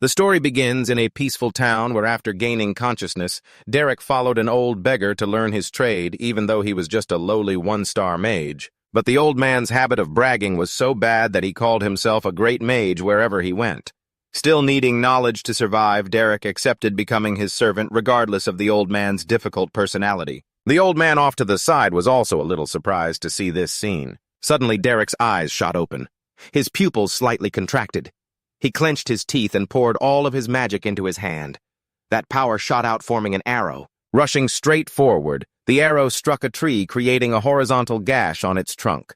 The story begins in a peaceful town where, after gaining consciousness, Derek followed an old beggar to learn his trade, even though he was just a lowly one-star mage. But the old man's habit of bragging was so bad that he called himself a great mage wherever he went. Still needing knowledge to survive, Derek accepted becoming his servant regardless of the old man's difficult personality. The old man off to the side was also a little surprised to see this scene. Suddenly, Derek's eyes shot open. His pupils slightly contracted. He clenched his teeth and poured all of his magic into his hand. That power shot out, forming an arrow. Rushing straight forward, the arrow struck a tree, creating a horizontal gash on its trunk.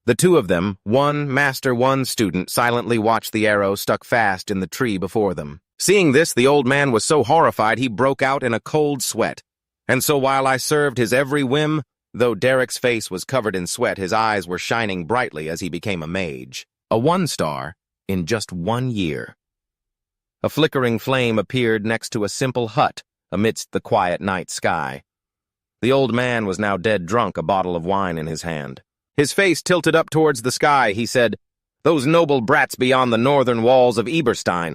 The two of them, one master, one student, silently watched the arrow stuck fast in the tree before them. Seeing this, the old man was so horrified he broke out in a cold sweat. And so while I served his every whim, though Derek's face was covered in sweat, his eyes were shining brightly as he became a mage. A 1-star in just 1 year. A flickering flame appeared next to a simple hut amidst the quiet night sky. The old man was now dead drunk, a bottle of wine in his hand. His face tilted up towards the sky, he said, "Those noble brats beyond the northern walls of Eberstein.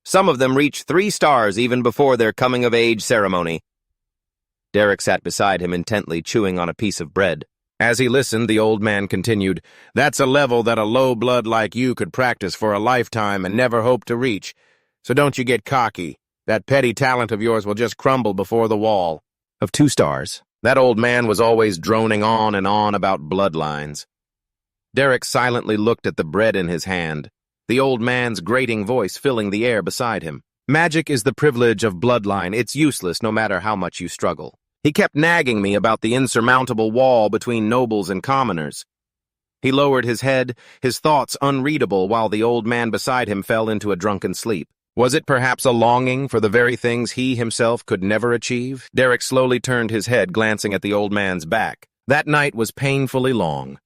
Some of them reached 3 stars even before their coming-of-age ceremony." Derek sat beside him intently, chewing on a piece of bread. As he listened, the old man continued, "That's a level that a low blood like you could practice for a lifetime and never hope to reach. So don't you get cocky. That petty talent of yours will just crumble before the wall." Of 2 stars, that old man was always droning on and on about bloodlines. Derek silently looked at the bread in his hand, the old man's grating voice filling the air beside him. "Magic is the privilege of bloodline. It's useless no matter how much you struggle. He kept nagging me about the insurmountable wall between nobles and commoners." He lowered his head, his thoughts unreadable, while the old man beside him fell into a drunken sleep. Was it perhaps a longing for the very things he himself could never achieve? Derek slowly turned his head, glancing at the old man's back. That night was painfully long.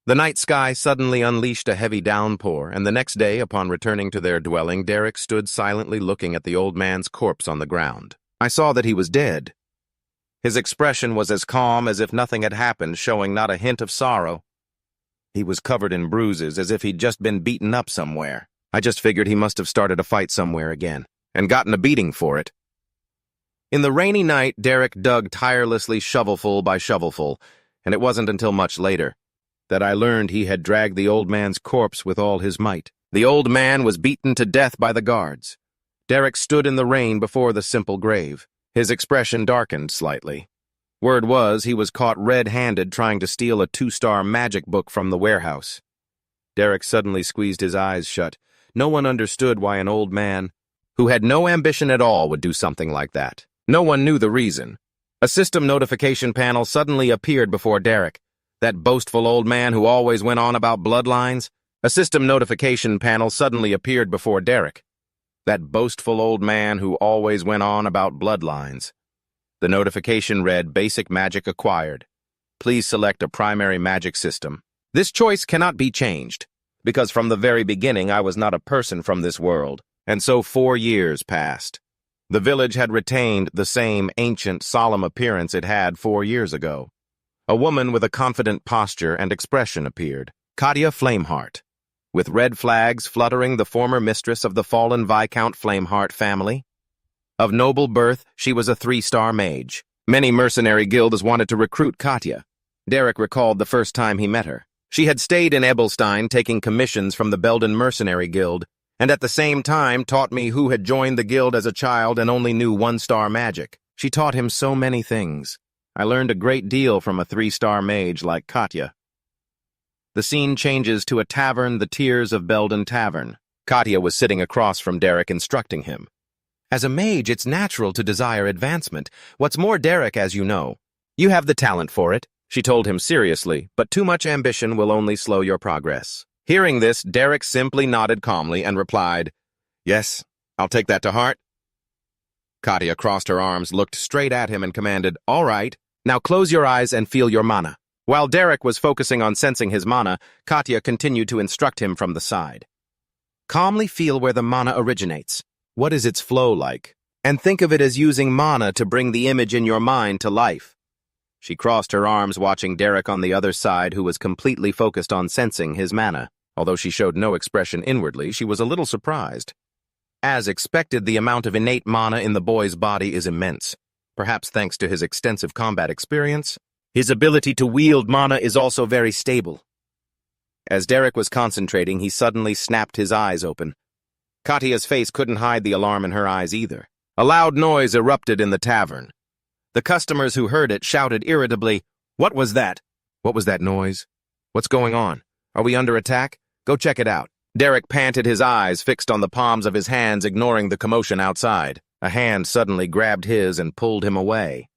The night sky suddenly unleashed a heavy downpour, and the next day, upon returning to their dwelling, Derek stood silently looking at the old man's corpse on the ground. I saw that he was dead. His expression was as calm as if nothing had happened, showing not a hint of sorrow. He was covered in bruises, as if he'd just been beaten up somewhere. I just figured he must have started a fight somewhere again, and gotten a beating for it. In the rainy night, Derek dug tirelessly, shovelful by shovelful, and it wasn't until much later that I learned he had dragged the old man's corpse with all his might. The old man was beaten to death by the guards. Derek stood in the rain before the simple grave. His expression darkened slightly. Word was he was caught red-handed trying to steal a 2-star magic book from the warehouse. Derek suddenly squeezed his eyes shut. No one understood why an old man, who had no ambition at all, would do something like that. No one knew the reason. A system notification panel suddenly appeared before Derek. That boastful old man who always went on about bloodlines? A system notification panel suddenly appeared before Derek. That boastful old man who always went on about bloodlines. The notification read, "Basic magic acquired. Please select a primary magic system. This choice cannot be changed, because from the very beginning I was not a person from this world." And so 4 years passed. The village had retained the same ancient, solemn appearance it had 4 years ago. A woman with a confident posture and expression appeared, Kadia Flameheart, with red flags fluttering, the former mistress of the fallen Viscount Flameheart family. Of noble birth, she was a 3-star mage. Many mercenary guilds wanted to recruit Kadia. Derek recalled the first time he met her. She had stayed in Ebelstein taking commissions from the Belden Mercenary Guild, and at the same time taught me who had joined the guild as a child and only knew 1-star magic. She taught him so many things. I learned a great deal from a 3-star mage like Kadia. The scene changes to a tavern, the Tears of Belden Tavern. Kadia was sitting across from Derek, instructing him. "As a mage, it's natural to desire advancement. What's more, Derek, as you know, you have the talent for it," she told him seriously, "but too much ambition will only slow your progress." Hearing this, Derek simply nodded calmly and replied, "Yes, I'll take that to heart." Kadia crossed her arms, looked straight at him, and commanded, "All right, now close your eyes and feel your mana." While Derek was focusing on sensing his mana, Kadia continued to instruct him from the side. "Calmly feel where the mana originates. What is its flow like? And think of it as using mana to bring the image in your mind to life." She crossed her arms, watching Derek on the other side, who was completely focused on sensing his mana. Although she showed no expression inwardly, she was a little surprised. As expected, the amount of innate mana in the boy's body is immense. Perhaps thanks to his extensive combat experience, his ability to wield mana is also very stable. As Derek was concentrating, he suddenly snapped his eyes open. Kadia's face couldn't hide the alarm in her eyes either. A loud noise erupted in the tavern. The customers who heard it shouted irritably, "What was that? What was that noise? What's going on? Are we under attack? Go check it out." Derek panted, his eyes fixed on the palms of his hands, ignoring the commotion outside. A hand suddenly grabbed his and pulled him away.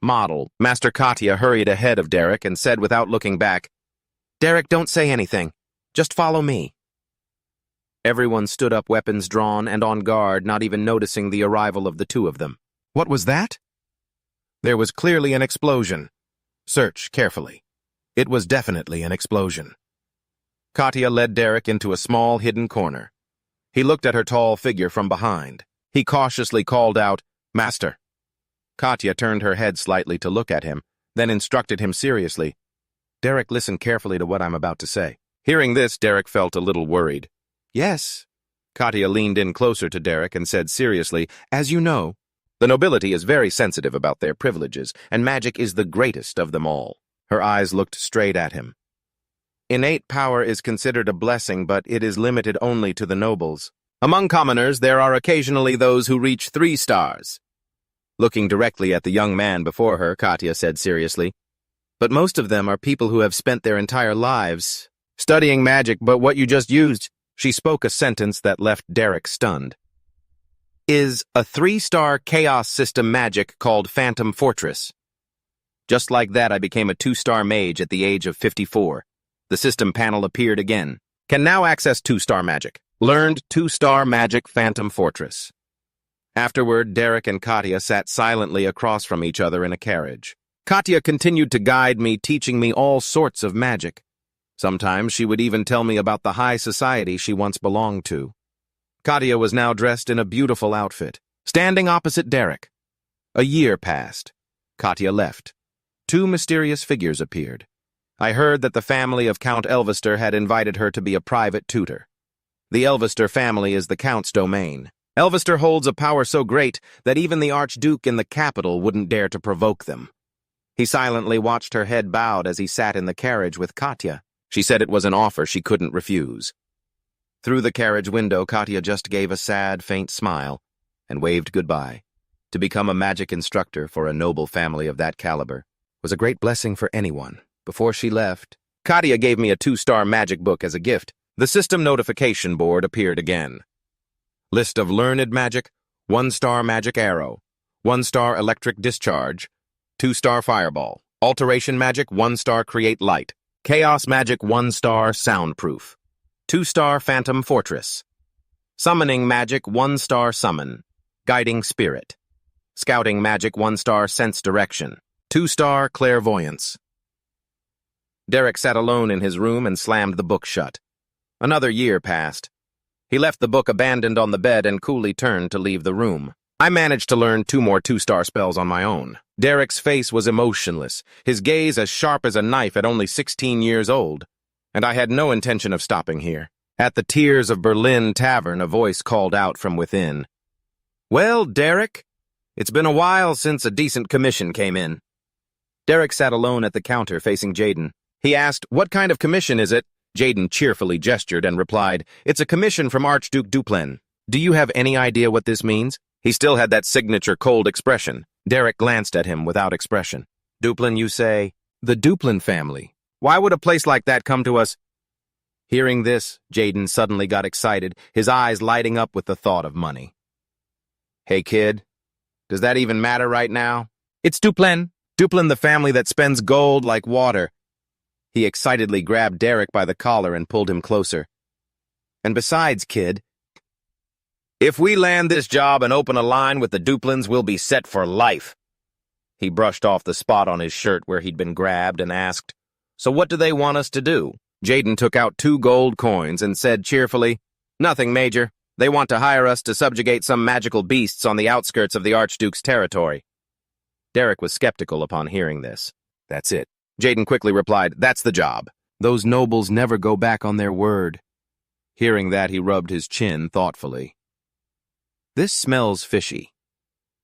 Model, Master Kadia hurried ahead of Derek and said without looking back, "Derek, don't say anything. Just follow me." Everyone stood up, weapons drawn and on guard, not even noticing the arrival of the two of them. What was that? There was clearly an explosion. Search carefully. It was definitely an explosion. Kadia led Derek into a small hidden corner. He looked at her tall figure from behind. He cautiously called out, "Master." Kadia turned her head slightly to look at him, then instructed him seriously, "Derek, listen carefully to what I'm about to say." Hearing this, Derek felt a little worried. "Yes." Kadia leaned in closer to Derek and said seriously, "As you know, the nobility is very sensitive about their privileges, and magic is the greatest of them all." Her eyes looked straight at him. "Innate power is considered a blessing, but it is limited only to the nobles. Among commoners, there are occasionally those who reach 3 stars. Looking directly at the young man before her, Kadia said seriously, "But most of them are people who have spent their entire lives studying magic, but what you just used," she spoke a sentence that left Derek stunned, "is a 3-star chaos system magic called Phantom Fortress. Just like that, I became a 2-star mage at the age of 54. The system panel appeared again. Can now access 2-star magic. Learned 2-star magic Phantom Fortress." Afterward, Derek and Kadia sat silently across from each other in a carriage. Kadia continued to guide me, teaching me all sorts of magic. Sometimes she would even tell me about the high society she once belonged to. Kadia was now dressed in a beautiful outfit, standing opposite Derek. A year passed. Kadia left. 2 mysterious figures appeared. I heard that the family of Count Elvester had invited her to be a private tutor. The Elvester family is the Count's domain. Elvester holds a power so great that even the Archduke in the capital wouldn't dare to provoke them. He silently watched her head bowed as he sat in the carriage with Kadia. She said it was an offer she couldn't refuse. Through the carriage window, Kadia just gave a sad, faint smile and waved goodbye. To become a magic instructor for a noble family of that caliber was a great blessing for anyone. Before she left, Kadia gave me a 2-star magic book as a gift. The system notification board appeared again. List of learned magic, 1-star magic arrow, 1-star electric discharge, 2-star fireball, alteration magic, 1-star create light, chaos magic, 1-star soundproof, 2-star phantom fortress, summoning magic, 1-star summon, guiding spirit, scouting magic, 1-star sense direction, 2-star clairvoyance. Derek sat alone in his room and slammed the book shut. Another year passed. He left the book abandoned on the bed and coolly turned to leave the room. I managed to learn 2 more 2-star spells on my own. Derek's face was emotionless, his gaze as sharp as a knife at only 16 years old. And I had no intention of stopping here. At the Tears of Berlin Tavern, a voice called out from within. "Well, Derek, it's been a while since a decent commission came in." Derek sat alone at the counter facing Jaden. He asked, "What kind of commission is it?" Jaden cheerfully gestured and replied, "It's a commission from Archduke Duplin. Do you have any idea what this means?" He still had that signature cold expression. Derek glanced at him without expression. "Duplin, you say?" "The Duplin family. Why would a place like that come to us?" Hearing this, Jaden suddenly got excited, his eyes lighting up with the thought of money. "Hey, kid, does that even matter right now?" "It's Duplin. Duplin, the family that spends gold like water." He excitedly grabbed Derek by the collar and pulled him closer. "And besides, kid, if we land this job and open a line with the Duplins, we'll be set for life." He brushed off the spot on his shirt where he'd been grabbed and asked, "So what do they want us to do?" Jaden took out 2 gold coins and said cheerfully, "Nothing, Major. They want to hire us to subjugate some magical beasts on the outskirts of the Archduke's territory." Derek was skeptical upon hearing this. "That's it." Jaden quickly replied, "That's the job. Those nobles never go back on their word." Hearing that, he rubbed his chin thoughtfully. This smells fishy.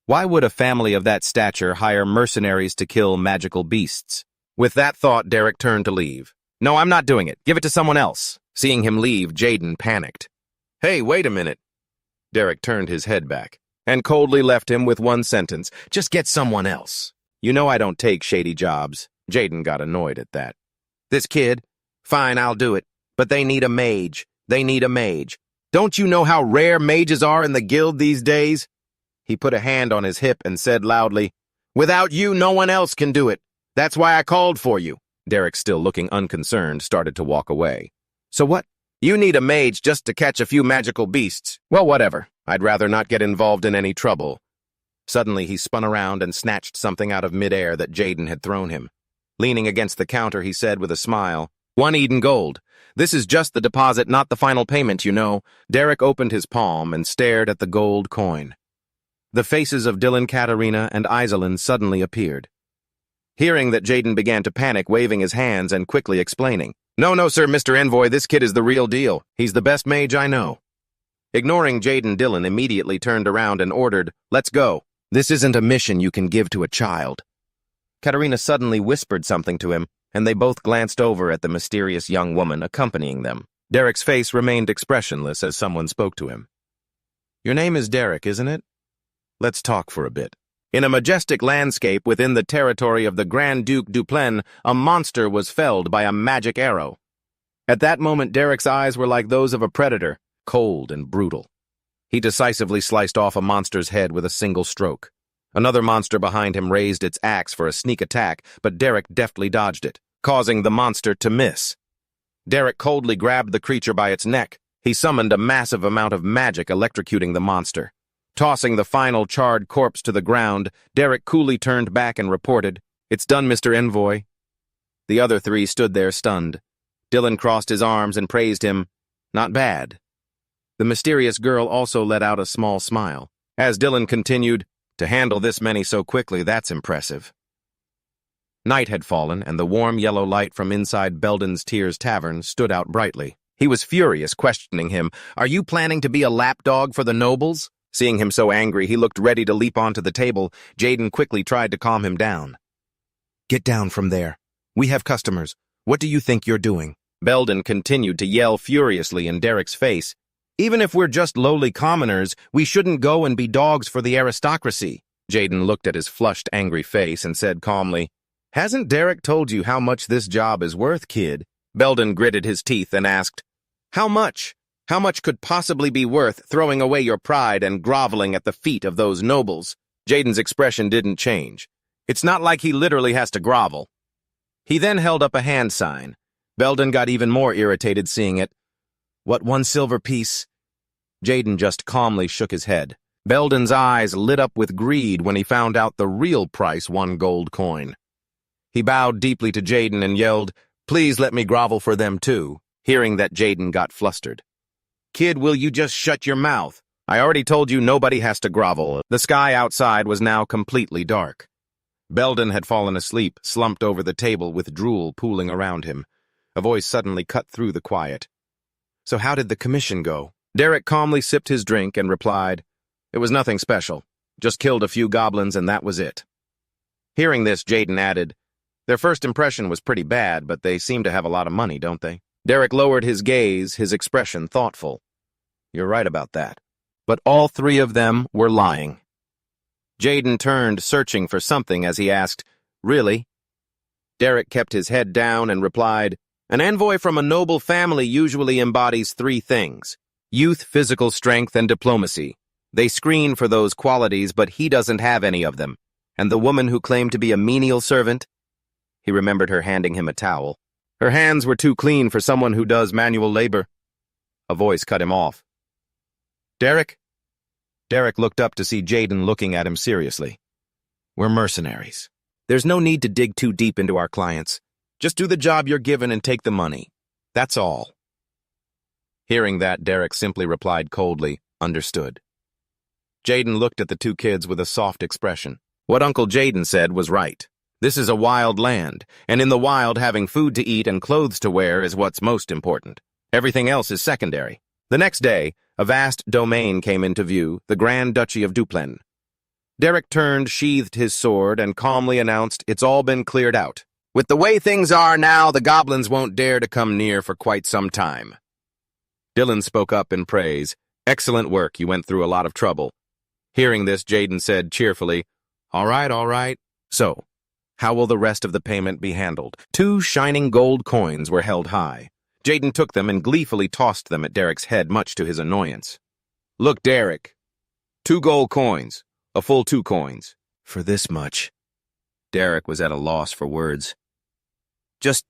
Why would a family of that stature hire mercenaries to kill magical beasts? With that thought, Derek turned to leave. No, I'm not doing it. Give it to someone else. Seeing him leave, Jaden panicked. Hey, wait a minute. Derek turned his head back and coldly left him with one sentence. Just get someone else. You know I don't take shady jobs. Jaden got annoyed at that. This kid? Fine, I'll do it. But they need a mage. They need a mage. Don't you know how rare mages are in the guild these days? He put a hand on his hip and said loudly, Without you, no one else can do it. That's why I called for you. Derek, still looking unconcerned, started to walk away. So what? You need a mage just to catch a few magical beasts. Well, whatever. I'd rather not get involved in any trouble. Suddenly, he spun around and snatched something out of midair that Jaden had thrown him. Leaning against the counter, he said with a smile, 1 Eden gold. This is just the deposit, not the final payment, you know. Derek opened his palm and stared at the gold coin. The faces of Dylan, Katarina, and Iselin suddenly appeared. Hearing that, Jaden began to panic, waving his hands and quickly explaining. No, sir, Mr. Envoy, this kid is the real deal. He's the best mage I know. Ignoring Jaden, Dylan immediately turned around and ordered, Let's go. This isn't a mission you can give to a child. Katarina suddenly whispered something to him, and they both glanced over at the mysterious young woman accompanying them. Derek's face remained expressionless as someone spoke to him. Your name is Derek, isn't it? Let's talk for a bit. In a majestic landscape within the territory of the Grand Duke Duplain, a monster was felled by a magic arrow. At that moment, Derek's eyes were like those of a predator, cold and brutal. He decisively sliced off a monster's head with a single stroke. Another monster behind him raised its axe for a sneak attack, but Derek deftly dodged it, causing the monster to miss. Derek coldly grabbed the creature by its neck. He summoned a massive amount of magic, electrocuting the monster. Tossing the final charred corpse to the ground, Derek coolly turned back and reported, It's done, Mr. Envoy. The other 3 stood there stunned. Dylan crossed his arms and praised him. Not bad. The mysterious girl also let out a small smile. As Dylan continued, To handle this many so quickly, that's impressive. Night had fallen, and the warm yellow light from inside Belden's Tears Tavern stood out brightly. He was furious, questioning him, Are you planning to be a lapdog for the nobles? Seeing him so angry, he looked ready to leap onto the table. Jaden quickly tried to calm him down. Get down from there. We have customers. What do you think you're doing? Belden continued to yell furiously in Derek's face. Even if we're just lowly commoners, we shouldn't go and be dogs for the aristocracy. Jaden looked at his flushed, angry face and said calmly, Hasn't Derek told you how much this job is worth, kid? Belden gritted his teeth and asked, How much? How much could possibly be worth throwing away your pride and groveling at the feet of those nobles? Jaden's expression didn't change. It's not like he literally has to grovel. He then held up a hand sign. Belden got even more irritated seeing it. What, 1 silver piece? Jaden just calmly shook his head. Belden's eyes lit up with greed when he found out the real price, 1 gold coin. He bowed deeply to Jaden and yelled, Please let me grovel for them too. Hearing that, Jaden got flustered. Kid, will you just shut your mouth? I already told you nobody has to grovel. The sky outside was now completely dark. Belden had fallen asleep, slumped over the table with drool pooling around him. A voice suddenly cut through the quiet. So how did the commission go? Derek calmly sipped his drink and replied, It was nothing special. Just killed a few goblins and that was it. Hearing this, Jaden added, Their first impression was pretty bad, but they seem to have a lot of money, don't they? Derek lowered his gaze, his expression thoughtful. You're right about that. But all 3 of them were lying. Jaden turned, searching for something as he asked, Really? Derek kept his head down and replied, An envoy from a noble family usually embodies 3 things: youth, physical strength, and diplomacy. They screen for those qualities, but he doesn't have any of them. And the woman who claimed to be a menial servant? He remembered her handing him a towel. Her hands were too clean for someone who does manual labor. A voice cut him off. Derek? Derek looked up to see Jaden looking at him seriously. We're mercenaries. There's no need to dig too deep into our clients. Just do the job you're given and take the money. That's all. Hearing that, Derek simply replied coldly, Understood. Jaden looked at the 2 kids with a soft expression. What Uncle Jaden said was right. This is a wild land, and in the wild, having food to eat and clothes to wear is what's most important. Everything else is secondary. The next day, A vast domain came into view, the Grand Duchy of Duplen. Derek turned, sheathed his sword, and calmly announced, "It's all been cleared out. With the way things are now, the goblins won't dare to come near for quite some time." Dylan spoke up in praise. "Excellent work, you went through a lot of trouble." Hearing this, Jaden said cheerfully, All right. So, how will the rest of the payment be handled?" 2 shining gold coins were held high. Jaden took them and gleefully tossed them at Derek's head, much to his annoyance. "Look, Derek, 2 gold coins, a full 2 coins. For this much." Derek was at a loss for words. "Just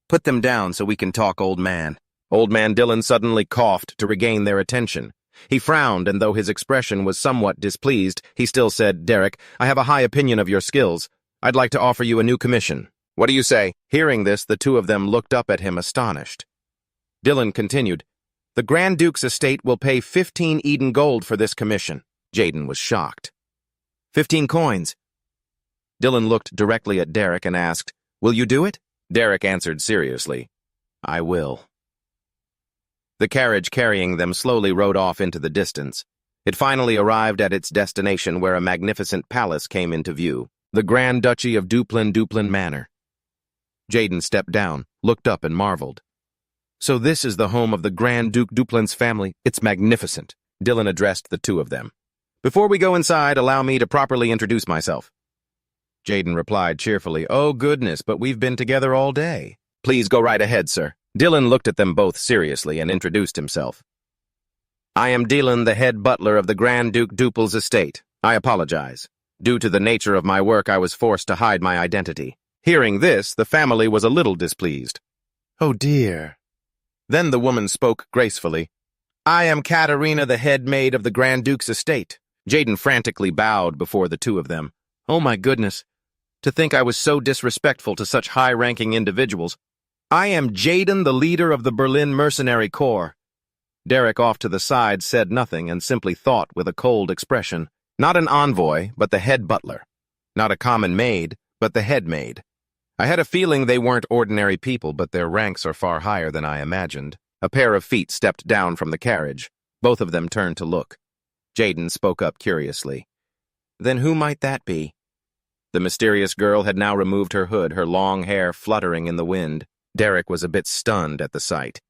put them down so we can talk, old man." Old man Dylan suddenly coughed to regain their attention. He frowned, and though his expression was somewhat displeased, he still said, "Derek, I have a high opinion of your skills. I'd like to offer you a new commission. What do you say?" Hearing this, the 2 of them looked up at him astonished. Dylan continued, "The Grand Duke's estate will pay 15 Eden gold for this commission." Jaden was shocked. 15 coins. Dylan looked directly at Derek and asked, "Will you do it?" Derek answered seriously, "I will." The carriage carrying them slowly rode off into the distance. It finally arrived at its destination, where a magnificent palace came into view, the Grand Duchy of Duplen Manor. Jaden stepped down, looked up, and marveled. "So this is the home of the Grand Duke Duplen's family? It's magnificent." Dylan addressed the 2 of them. "Before we go inside, allow me to properly introduce myself." Jaden replied cheerfully, "Oh goodness, but we've been together all day." "Please go right ahead, sir." Dylan looked at them both seriously and introduced himself. "I am Dylan, the head butler of the Grand Duke Duple's estate. I apologize. Due to the nature of my work, I was forced to hide my identity." Hearing this, the family was a little displeased. "Oh dear." Then the woman spoke gracefully. "I am Katarina, the head maid of the Grand Duke's estate." Jaden frantically bowed before the 2 of them. "Oh my goodness. To think I was so disrespectful to such high-ranking individuals. I am Jaden, the leader of the Berlin Mercenary Corps." Derek, off to the side, said nothing and simply thought with a cold expression. Not an envoy, but the head butler. Not a common maid, but the head maid. I had a feeling they weren't ordinary people, but their ranks are far higher than I imagined. A pair of feet stepped down from the carriage. Both of them turned to look. Jaden spoke up curiously. "Then who might that be?" The mysterious girl had now removed her hood, her long hair fluttering in the wind. Derek was a bit stunned at the sight.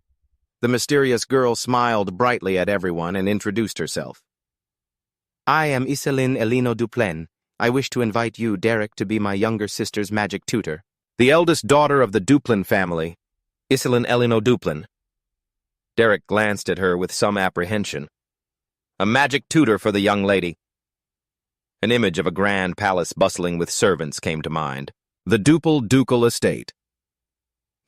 The mysterious girl smiled brightly at everyone and introduced herself. "I am Iselin Elino Duplen. I wish to invite you, Derek, to be my younger sister's magic tutor." The eldest daughter of the Duplen family, Iselin Elino Duplen. Derek glanced at her with some apprehension. A magic tutor for the young lady. An image of a grand palace bustling with servants came to mind. The ducal estate.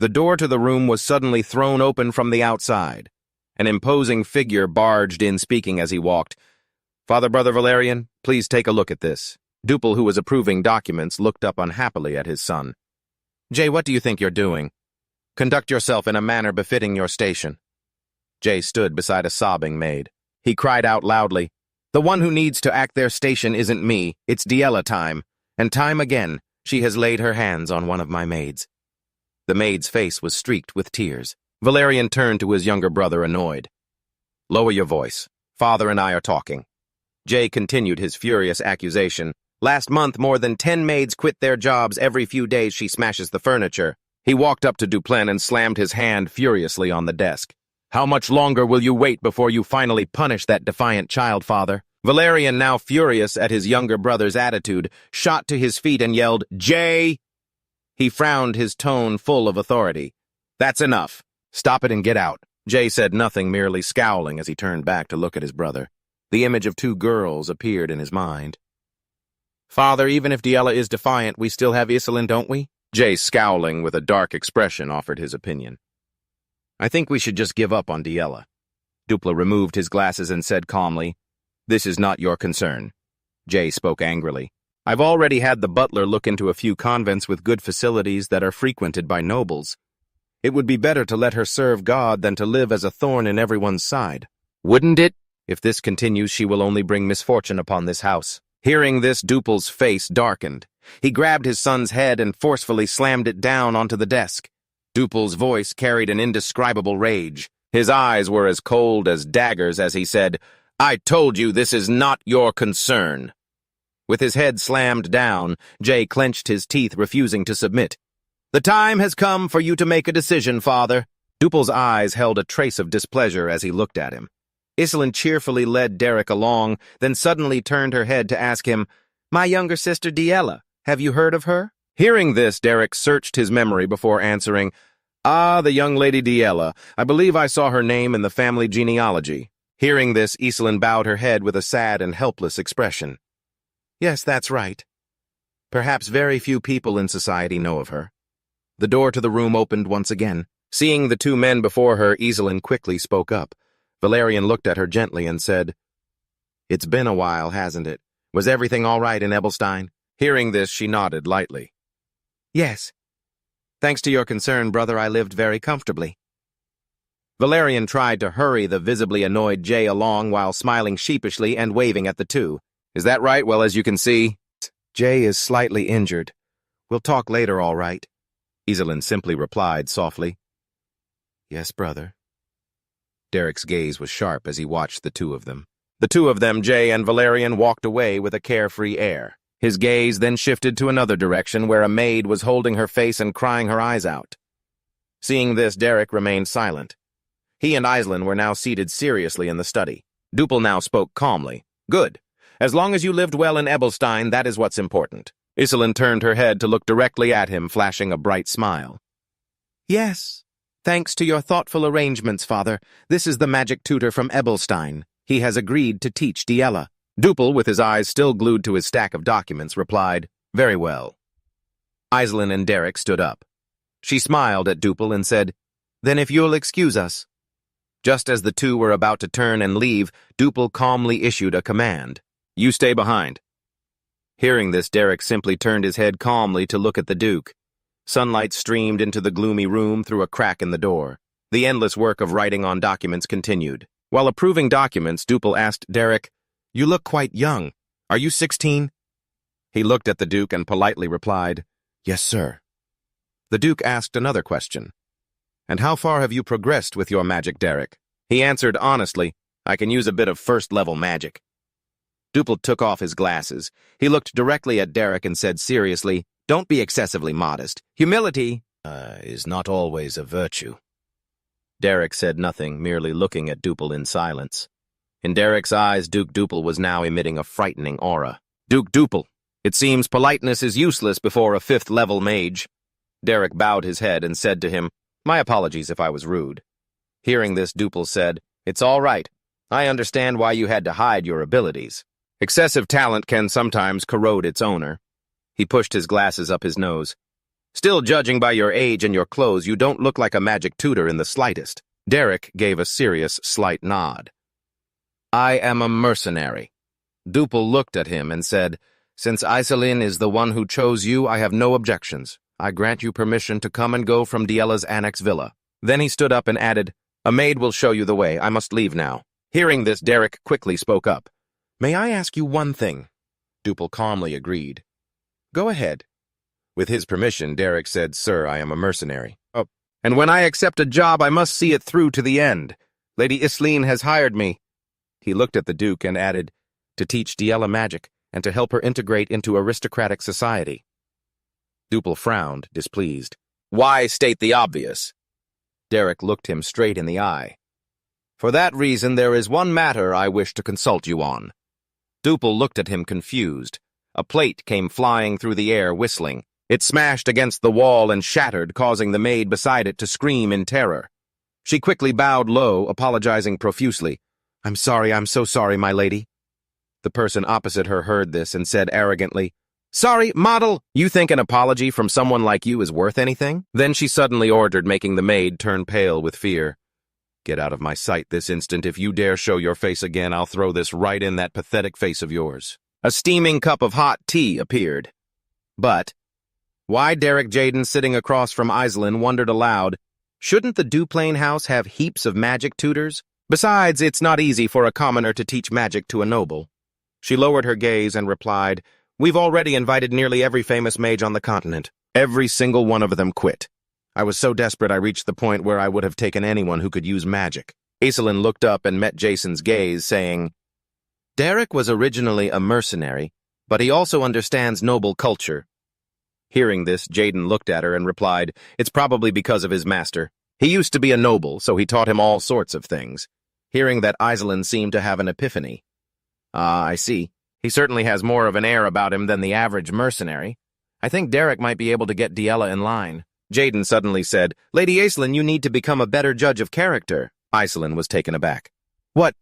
The door to the room was suddenly thrown open from the outside. An imposing figure barged in, speaking as he walked. "Father, Brother Valerian, please take a look at this." Duple, who was approving documents, looked up unhappily at his son. "Jay, what do you think you're doing? Conduct yourself in a manner befitting your station." Jay stood beside a sobbing maid. He cried out loudly, "The one who needs to act their station isn't me, it's Della time, and time again she has laid her hands on one of my maids." The maid's face was streaked with tears. Valerian turned to his younger brother, annoyed. "Lower your voice. Father and I are talking." Jay continued his furious accusation. "Last month, more than 10 maids quit their jobs. Every few days she smashes the furniture." He walked up to Duplen and slammed his hand furiously on the desk. "How much longer will you wait before you finally punish that defiant child, Father?" Valerian, now furious at his younger brother's attitude, shot to his feet and yelled, "Jay!" He frowned, his tone full of authority. "That's enough. Stop it and get out." Jay said nothing, merely scowling as he turned back to look at his brother. The image of 2 girls appeared in his mind. "Father, even if Della is defiant, we still have Iselin, don't we?" Jay, scowling with a dark expression, offered his opinion. "I think we should just give up on Della." Dupla removed his glasses and said calmly, "This is not your concern." Jay spoke angrily. "I've already had the butler look into a few convents with good facilities that are frequented by nobles. It would be better to let her serve God than to live as a thorn in everyone's side. Wouldn't it? If this continues, she will only bring misfortune upon this house." Hearing this, Duple's face darkened. He grabbed his son's head and forcefully slammed it down onto the desk. Duple's voice carried an indescribable rage. His eyes were as cold as daggers as he said, "I told you this is not your concern." With his head slammed down, Jay clenched his teeth, refusing to submit. "The time has come for you to make a decision, father." Duple's eyes held a trace of displeasure as he looked at him. Iselin cheerfully led Derek along, then suddenly turned her head to ask him, "My younger sister Della, have you heard of her?" Hearing this, Derek searched his memory before answering, "Ah, the young lady Della. I believe I saw her name in the family genealogy." Hearing this, Iselin bowed her head with a sad and helpless expression. "Yes, that's right. Perhaps very few people in society know of her." The door to the room opened once again. Seeing the two men before her, Iselin quickly spoke up. Valerian looked at her gently and said, "It's been a while, hasn't it? Was everything all right in Ebelstein?" Hearing this, she nodded lightly. "Yes. Thanks to your concern, brother, I lived very comfortably." Valerian tried to hurry the visibly annoyed Jay along while smiling sheepishly and waving at the two. "Is that right? Well, as you can see, Jay is slightly injured. We'll talk later, all right?" Iselin simply replied softly, "Yes, brother." Derek's gaze was sharp as he watched the two of them. The two of them, Jay and Valerian, walked away with a carefree air. His gaze then shifted to another direction where a maid was holding her face and crying her eyes out. Seeing this, Derek remained silent. He and Iselin were now seated seriously in the study. Duple now spoke calmly. "Good. As long as you lived well in Ebelstein, that is what's important." Iselin turned her head to look directly at him, flashing a bright smile. "Yes. Thanks to your thoughtful arrangements, father, this is the magic tutor from Ebelstein. He has agreed to teach Della." Duple, with his eyes still glued to his stack of documents, replied, "Very well." Iselin and Derek stood up. She smiled at Duple and said, "Then if you'll excuse us." Just as the two were about to turn and leave, Duple calmly issued a command. "You stay behind." Hearing this, Derek simply turned his head calmly to look at the Duke. Sunlight streamed into the gloomy room through a crack in the door. The endless work of writing on documents continued. While approving documents, Duple asked Derek, "You look quite young. Are you 16? He looked at the Duke and politely replied, "Yes, sir." The Duke asked another question. "And how far have you progressed with your magic, Derek?" He answered honestly, "I can use a bit of first-level magic." Duple took off his glasses. He looked directly at Derek and said seriously, "Don't be excessively modest. Humility is not always a virtue." Derek said nothing, merely looking at Duple in silence. In Derek's eyes, Duke Duple was now emitting a frightening aura. "Duke Duple, it seems politeness is useless before a fifth-level mage." Derek bowed his head and said to him, "My apologies if I was rude." Hearing this, Duple said, "It's all right. I understand why you had to hide your abilities. Excessive talent can sometimes corrode its owner." He pushed his glasses up his nose. "Still, judging by your age and your clothes, you don't look like a magic tutor in the slightest." Derek gave a serious, slight nod. "I am a mercenary." Duple looked at him and said, "Since Iselin is the one who chose you, I have no objections. I grant you permission to come and go from Diella's annex villa." Then he stood up and added, "A maid will show you the way. I must leave now." Hearing this, Derek quickly spoke up. "May I ask you one thing?" Duple calmly agreed. "Go ahead." With his permission, Derek said, "Sir, I am a mercenary. Oh, and when I accept a job, I must see it through to the end. Lady Iselin has hired me." He looked at the Duke and added, "To teach Della magic and to help her integrate into aristocratic society." Duple frowned, displeased. "Why state the obvious?" Derek looked him straight in the eye. "For that reason, there is one matter I wish to consult you on." Duple looked at him confused. A plate came flying through the air, whistling. It smashed against the wall and shattered, causing the maid beside it to scream in terror. She quickly bowed low, apologizing profusely. I'm so sorry, my lady." The person opposite her heard this and said arrogantly, "Sorry, model, you think an apology from someone like you is worth anything?" Then she suddenly ordered, making the maid turn pale with fear. "Get out of my sight this instant. If you dare show your face again, I'll throw this right in that pathetic face of yours." A steaming cup of hot tea appeared. But why Derek Jaden, sitting across from Iselin, wondered aloud, shouldn't the Duplain house have heaps of magic tutors? Besides, it's not easy for a commoner to teach magic to a noble. She lowered her gaze and replied, "We've already invited nearly every famous mage on the continent. Every single one of them quit. I was so desperate I reached the point where I would have taken anyone who could use magic. Aislinn looked up and met Jason's gaze, saying, Derek was originally a mercenary, but he also understands noble culture. Hearing this, Jaden looked at her and replied, It's probably because of his master. He used to be a noble, so he taught him all sorts of things. Hearing that, Aislinn seemed to have an epiphany. Ah, I see. He certainly has more of an air about him than the average mercenary. I think Derek might be able to get Della in line. Jaden suddenly said, Lady Aislinn, you need to become a better judge of character. Aislinn was taken aback. What?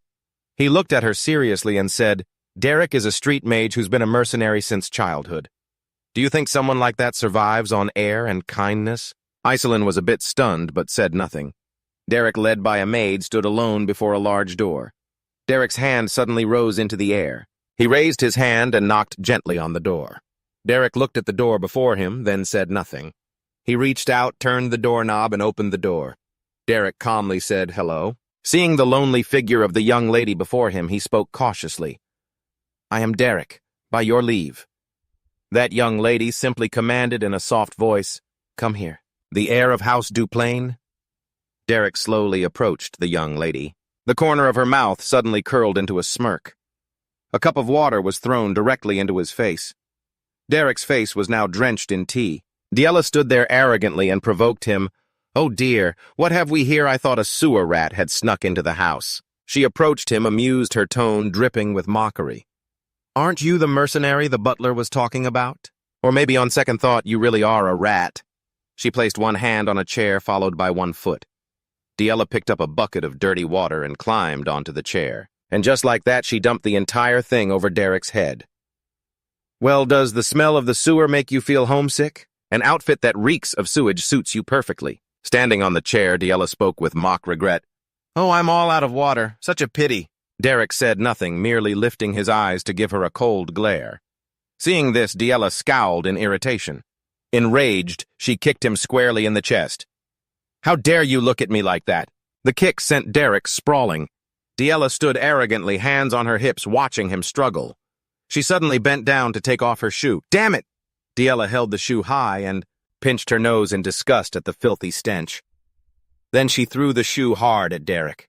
He looked at her seriously and said, Derek is a street mage who's been a mercenary since childhood. Do you think someone like that survives on air and kindness? Aislinn was a bit stunned, but said nothing. Derek, led by a maid, stood alone before a large door. Derek's hand suddenly rose into the air. He raised his hand and knocked gently on the door. Derek looked at the door before him, then said nothing. He reached out, turned the doorknob, and opened the door. Derek calmly said, Hello. Seeing the lonely figure of the young lady before him, he spoke cautiously. I am Derek, by your leave. That young lady simply commanded in a soft voice, Come here. The heir of House Duplain? Derek slowly approached the young lady. The corner of her mouth suddenly curled into a smirk. A cup of water was thrown directly into his face. Derek's face was now drenched in tea. Della stood there arrogantly and provoked him. Oh dear, what have we here? I thought a sewer rat had snuck into the house. She approached him, amused, her tone dripping with mockery. Aren't you the mercenary the butler was talking about? Or maybe on second thought you really are a rat. She placed one hand on a chair followed by one foot. Della picked up a bucket of dirty water and climbed onto the chair. And just like that, she dumped the entire thing over Derek's head. Well, does the smell of the sewer make you feel homesick? An outfit that reeks of sewage suits you perfectly. Standing on the chair, Della spoke with mock regret. Oh, I'm all out of water. Such a pity. Derek said nothing, merely lifting his eyes to give her a cold glare. Seeing this, Della scowled in irritation. Enraged, she kicked him squarely in the chest. How dare you look at me like that? The kick sent Derek sprawling. Della stood arrogantly, hands on her hips, watching him struggle. She suddenly bent down to take off her shoe. Damn it! Della held the shoe high and pinched her nose in disgust at the filthy stench. Then she threw the shoe hard at Derek.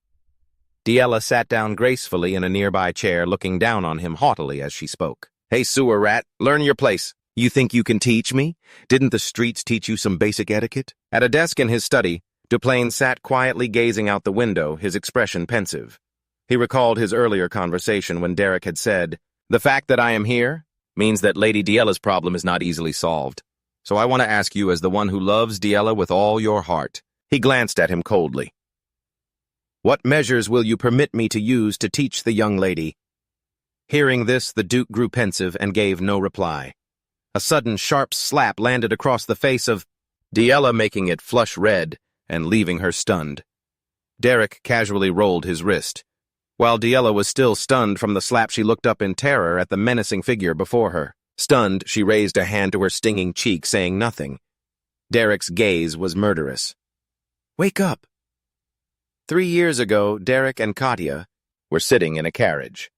Della sat down gracefully in a nearby chair, looking down on him haughtily as she spoke. Hey, sewer rat, learn your place. You think you can teach me? Didn't the streets teach you some basic etiquette? At a desk in his study, Duplain sat quietly gazing out the window, his expression pensive. He recalled his earlier conversation when Derek had said, The fact that I am here means that Lady Della's problem is not easily solved. So I want to ask you as the one who loves Della with all your heart. He glanced at him coldly. What measures will you permit me to use to teach the young lady? Hearing this, the Duke grew pensive and gave no reply. A sudden sharp slap landed across the face of Della, making it flush red and leaving her stunned. Derek casually rolled his wrist. While Della was still stunned from the slap, she looked up in terror at the menacing figure before her. Stunned, she raised a hand to her stinging cheek, saying nothing. Derek's gaze was murderous. Wake up! 3 years ago, Derek and Kadia were sitting in a carriage.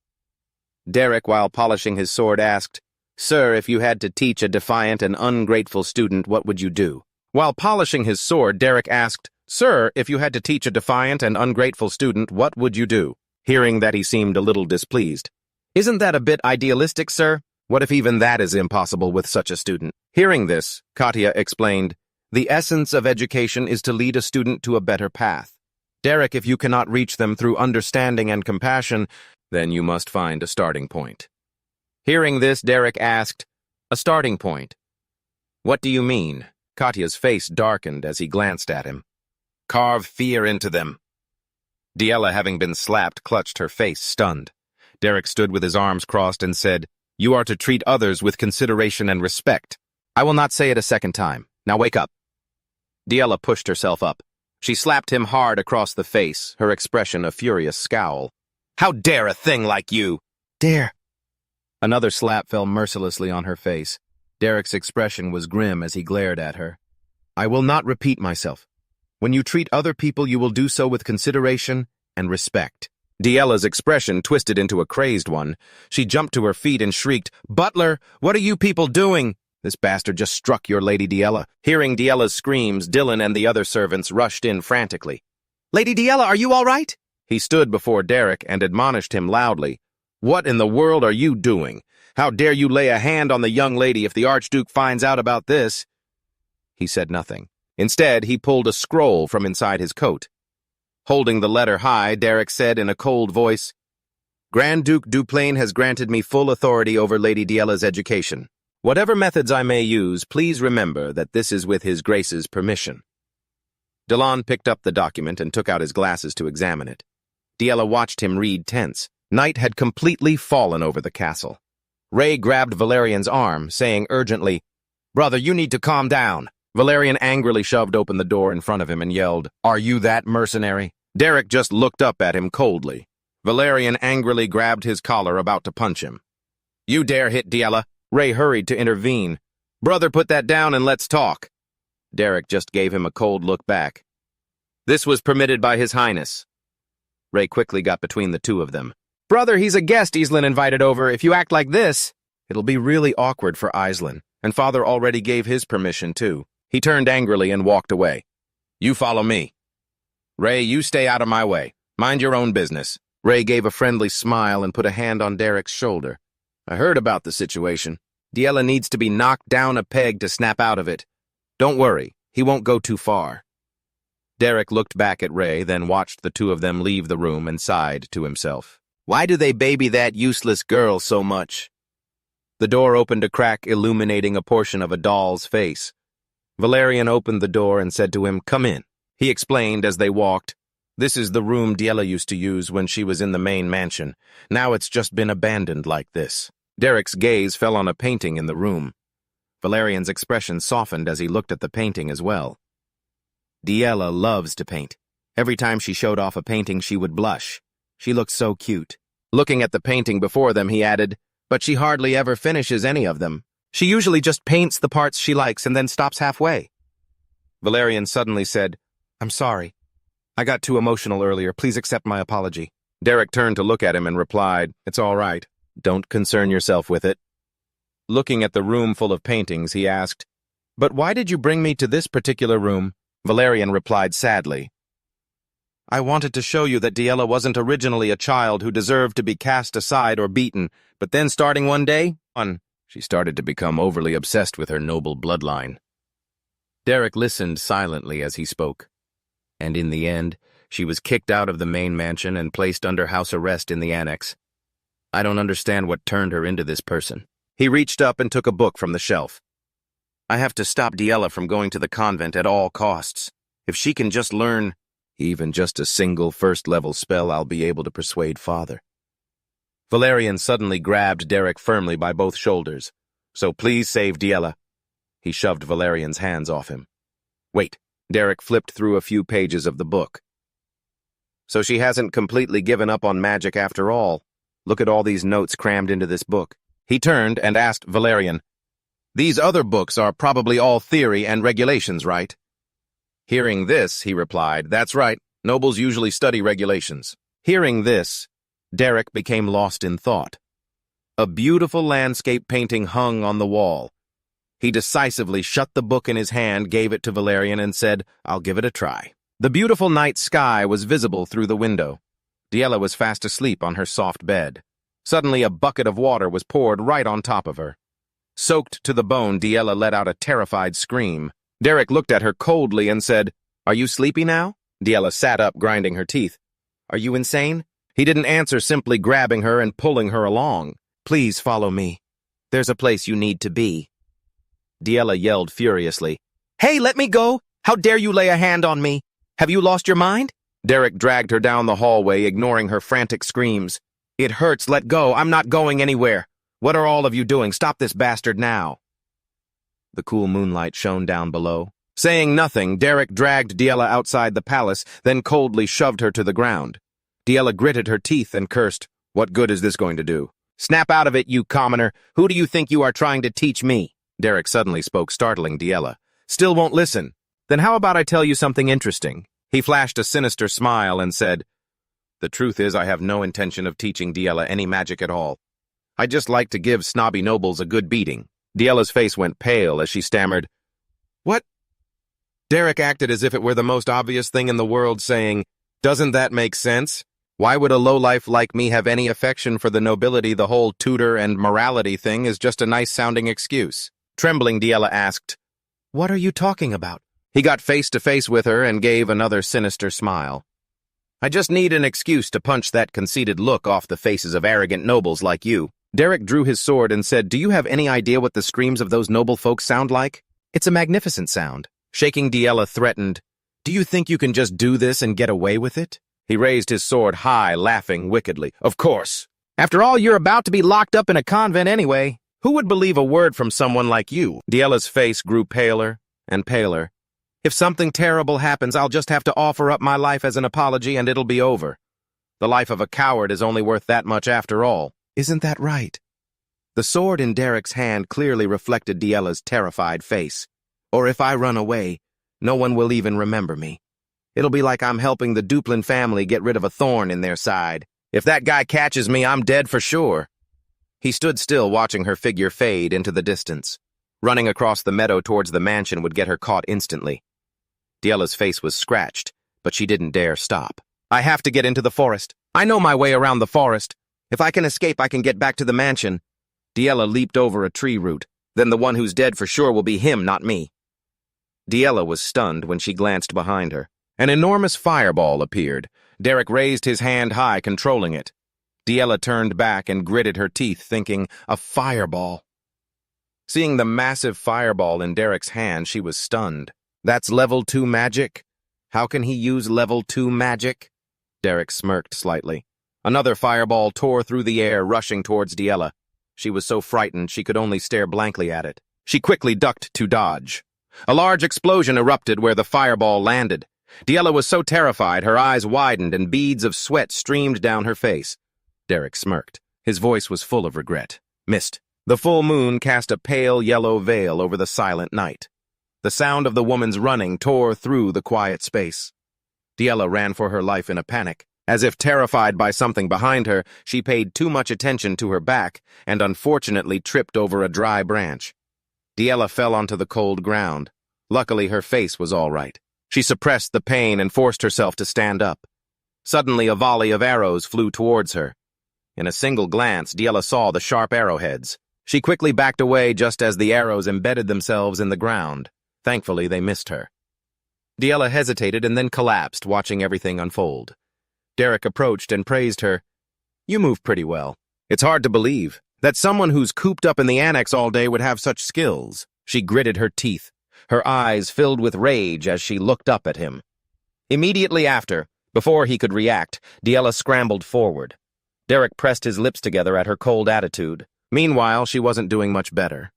Derek, while polishing his sword, asked, Sir, if you had to teach a defiant and ungrateful student, what would you do? While polishing his sword, Derek asked, Sir, if you had to teach a defiant and ungrateful student, what would you do? Hearing that, he seemed a little displeased. Isn't that a bit idealistic, sir? What if even that is impossible with such a student? Hearing this, Kadia explained, The essence of education is to lead a student to a better path. Derek, if you cannot reach them through understanding and compassion, then you must find a starting point. Hearing this, Derek asked, A starting point? What do you mean? Katia's face darkened as he glanced at him. Carve fear into them. Della, having been slapped, clutched her face, stunned. Derek stood with his arms crossed and said, You are to treat others with consideration and respect. I will not say it a second time. Now wake up. Della pushed herself up. She slapped him hard across the face, her expression a furious scowl. How dare a thing like you? Dare. Another slap fell mercilessly on her face. Derek's expression was grim as he glared at her. I will not repeat myself. When you treat other people, you will do so with consideration and respect. Della's expression twisted into a crazed one. She jumped to her feet and shrieked, Butler, what are you people doing? This bastard just struck your Lady Della. Hearing Diella's screams, Dylan and the other servants rushed in frantically. Lady Della, are you all right? He stood before Derek and admonished him loudly. What in the world are you doing? How dare you lay a hand on the young lady if the Archduke finds out about this? He said nothing. Instead, he pulled a scroll from inside his coat. Holding the letter high, Derek said in a cold voice, Grand Duke Duplain has granted me full authority over Lady Diella's education. Whatever methods I may use, please remember that this is with His Grace's permission. Delon picked up the document and took out his glasses to examine it. Della watched him read tense. Night had completely fallen over the castle. Ray grabbed Valerian's arm, saying urgently, Brother, you need to calm down. Valerian angrily shoved open the door in front of him and yelled, Are you that mercenary? Derek just looked up at him coldly. Valerian angrily grabbed his collar, about to punch him. You dare hit Della? Ray hurried to intervene. Brother, put that down and let's talk. Derek just gave him a cold look back. This was permitted by His Highness. Ray quickly got between the two of them. Brother, he's a guest Islin invited over. If you act like this, it'll be really awkward for Islin, and Father already gave his permission too. He turned angrily and walked away. You follow me. Ray, you stay out of my way. Mind your own business. Ray gave a friendly smile and put a hand on Derek's shoulder. I heard about the situation. Della needs to be knocked down a peg to snap out of it. Don't worry, he won't go too far. Derek looked back at Ray, then watched the two of them leave the room and sighed to himself. Why do they baby that useless girl so much? The door opened a crack, illuminating a portion of a doll's face. Valerian opened the door and said to him, Come in. He explained as they walked, This is the room Della used to use when she was in the main mansion. Now it's just been abandoned like this. Derek's gaze fell on a painting in the room. Valerian's expression softened as he looked at the painting as well. Della loves to paint. Every time she showed off a painting, she would blush. She looked so cute. Looking at the painting before them, he added, But she hardly ever finishes any of them. She usually just paints the parts she likes and then stops halfway. Valerian suddenly said, I'm sorry. I got too emotional earlier. Please accept my apology. Derek turned to look at him and replied, It's all right. Don't concern yourself with it. Looking at the room full of paintings, he asked, But why did you bring me to this particular room? Valerian replied sadly, I wanted to show you that Della wasn't originally a child who deserved to be cast aside or beaten, but then starting one day, she started to become overly obsessed with her noble bloodline. Derek listened silently as he spoke, and in the end, she was kicked out of the main mansion and placed under house arrest in the annex. I don't understand what turned her into this person. He reached up and took a book from the shelf. I have to stop Della from going to the convent at all costs. If she can just learn even just a single first-level spell, I'll be able to persuade Father. Valerian suddenly grabbed Derek firmly by both shoulders. So please save Della. He shoved Valerian's hands off him. Wait. Derek flipped through a few pages of the book. So she hasn't completely given up on magic after all. Look at all these notes crammed into this book. He turned and asked Valerian, These other books are probably all theory and regulations, right? Hearing this, he replied, That's right. Nobles usually study regulations. Hearing this, Derek became lost in thought. A beautiful landscape painting hung on the wall. He decisively shut the book in his hand, gave it to Valerian, and said, I'll give it a try. The beautiful night sky was visible through the window. Della was fast asleep on her soft bed. Suddenly, a bucket of water was poured right on top of her. Soaked to the bone, Della let out a terrified scream. Derek looked at her coldly and said, Are you sleepy now? Della sat up, grinding her teeth. Are you insane? He didn't answer, simply grabbing her and pulling her along. Please follow me. There's a place you need to be. Della yelled furiously. Hey, let me go! How dare you lay a hand on me? Have you lost your mind? Derek dragged her down the hallway, ignoring her frantic screams. It hurts, let go, I'm not going anywhere. What are all of you doing? Stop this bastard now. The cool moonlight shone down below. Saying nothing, Derek dragged Della outside the palace, then coldly shoved her to the ground. Della gritted her teeth and cursed, What good is this going to do? Snap out of it, you commoner! Who do you think you are trying to teach me? Derek suddenly spoke, startling Della. Still won't listen. Then how about I tell you something interesting? He flashed a sinister smile and said, The truth is I have no intention of teaching Della any magic at all. I'd just like to give snobby nobles a good beating. Della's face went pale as she stammered, "What?" Derek acted as if it were the most obvious thing in the world, saying, "Doesn't that make sense? Why would a lowlife like me have any affection for the nobility? The whole tutor and morality thing is just a nice-sounding excuse." Trembling, Della asked, "What are you talking about?" He got face-to-face with her and gave another sinister smile. "I just need an excuse to punch that conceited look off the faces of arrogant nobles like you." Derek drew his sword and said, "Do you have any idea what the screams of those noble folk sound like? It's a magnificent sound." Shaking, Della threatened, "Do you think you can just do this and get away with it?" He raised his sword high, laughing wickedly. "Of course. After all, you're about to be locked up in a convent anyway. Who would believe a word from someone like you?" Della's face grew paler and paler. "If something terrible happens, I'll just have to offer up my life as an apology and it'll be over. The life of a coward is only worth that much after all. Isn't that right?" The sword in Derek's hand clearly reflected Della's terrified face. "Or if I run away, no one will even remember me. It'll be like I'm helping the Duplin family get rid of a thorn in their side. If that guy catches me, I'm dead for sure." He stood still, watching her figure fade into the distance. Running across the meadow towards the mansion would get her caught instantly. Della's face was scratched, but she didn't dare stop. "I have to get into the forest. I know my way around the forest. If I can escape, I can get back to the mansion." Della leaped over a tree root. "Then the one who's dead for sure will be him, not me." Della was stunned when she glanced behind her. An enormous fireball appeared. Derek raised his hand high, controlling it. Della turned back and gritted her teeth, thinking, a fireball. Seeing the massive fireball in Derek's hand, she was stunned. "That's level 2 magic? How can he use level 2 magic?" Derek smirked slightly. Another fireball tore through the air, rushing towards Della. She was so frightened she could only stare blankly at it. She quickly ducked to dodge. A large explosion erupted where the fireball landed. Della was so terrified, her eyes widened and beads of sweat streamed down her face. Derek smirked. His voice was full of regret. "Missed." The full moon cast a pale yellow veil over the silent night. The sound of the woman's running tore through the quiet space. Della ran for her life in a panic. As if terrified by something behind her, she paid too much attention to her back and unfortunately tripped over a dry branch. Della fell onto the cold ground. Luckily, her face was all right. She suppressed the pain and forced herself to stand up. Suddenly, a volley of arrows flew towards her. In a single glance, Della saw the sharp arrowheads. She quickly backed away just as the arrows embedded themselves in the ground. Thankfully, they missed her. Della hesitated and then collapsed, watching everything unfold. Derek approached and praised her. "You move pretty well. It's hard to believe that someone who's cooped up in the annex all day would have such skills." She gritted her teeth, her eyes filled with rage as she looked up at him. Immediately after, before he could react, Della scrambled forward. Derek pressed his lips together at her cold attitude. Meanwhile, she wasn't doing much better.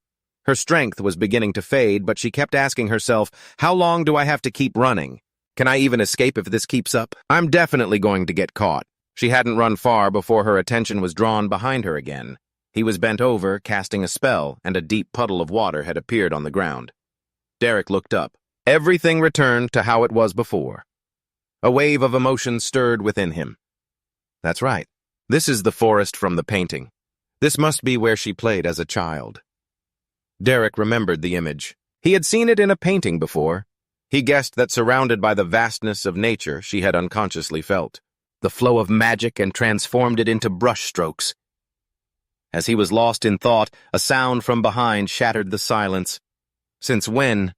Her strength was beginning to fade, but she kept asking herself, "How long do I have to keep running? Can I even escape if this keeps up? I'm definitely going to get caught." She hadn't run far before her attention was drawn behind her again. He was bent over, casting a spell, and a deep puddle of water had appeared on the ground. Derek looked up. Everything returned to how it was before. A wave of emotion stirred within him. That's right. This is the forest from the painting. This must be where she played as a child. Derek remembered the image. He had seen it in a painting before. He guessed that surrounded by the vastness of nature she had unconsciously felt the flow of magic and transformed it into brushstrokes. As he was lost in thought, a sound from behind shattered the silence. Since when?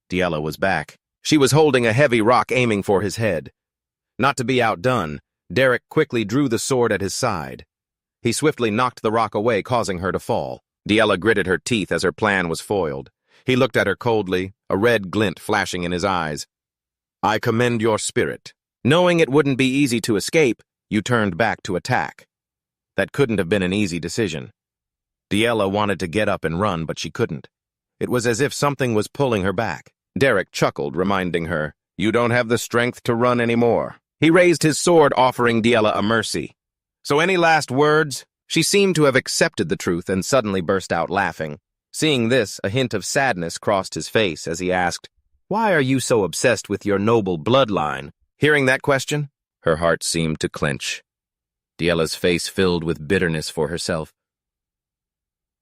Della was back. She was holding a heavy rock aiming for his head. Not to be outdone, Derek quickly drew the sword at his side. He swiftly knocked the rock away, causing her to fall. Della gritted her teeth as her plan was foiled. He looked at her coldly, a red glint flashing in his eyes. "I commend your spirit. Knowing it wouldn't be easy to escape, you turned back to attack. That couldn't have been an easy decision." Della wanted to get up and run, but she couldn't. It was as if something was pulling her back. Derek chuckled, reminding her, "You don't have the strength to run anymore." He raised his sword, offering Della a mercy. "So any last words?" She seemed to have accepted the truth and suddenly burst out laughing. Seeing this, a hint of sadness crossed his face as he asked, "Why are you so obsessed with your noble bloodline?" Hearing that question, her heart seemed to clench. Della's face filled with bitterness for herself.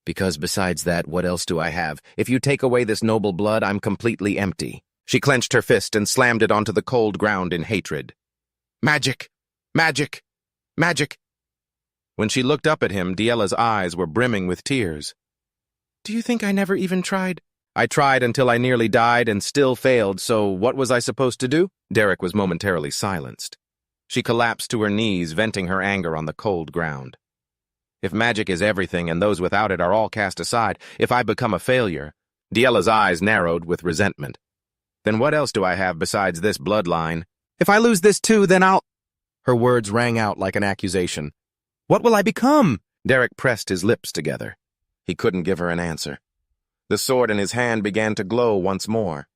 Because besides that, what else do I have? If you take away this noble blood, I'm completely empty. She clenched her fist and slammed it onto the cold ground in hatred. Magic! Magic! Magic! When she looked up at him, Della's eyes were brimming with tears. Do you think I never even tried? I tried until I nearly died and still failed, so what was I supposed to do? Derek was momentarily silenced. She collapsed to her knees, venting her anger on the cold ground. If magic is everything and those without it are all cast aside, if I become a failure, Della's eyes narrowed with resentment. Then what else do I have besides this bloodline? If I lose this too, then I'll... Her words rang out like an accusation. What will I become? Derek pressed his lips together. He couldn't give her an answer. The sword in his hand began to glow once more.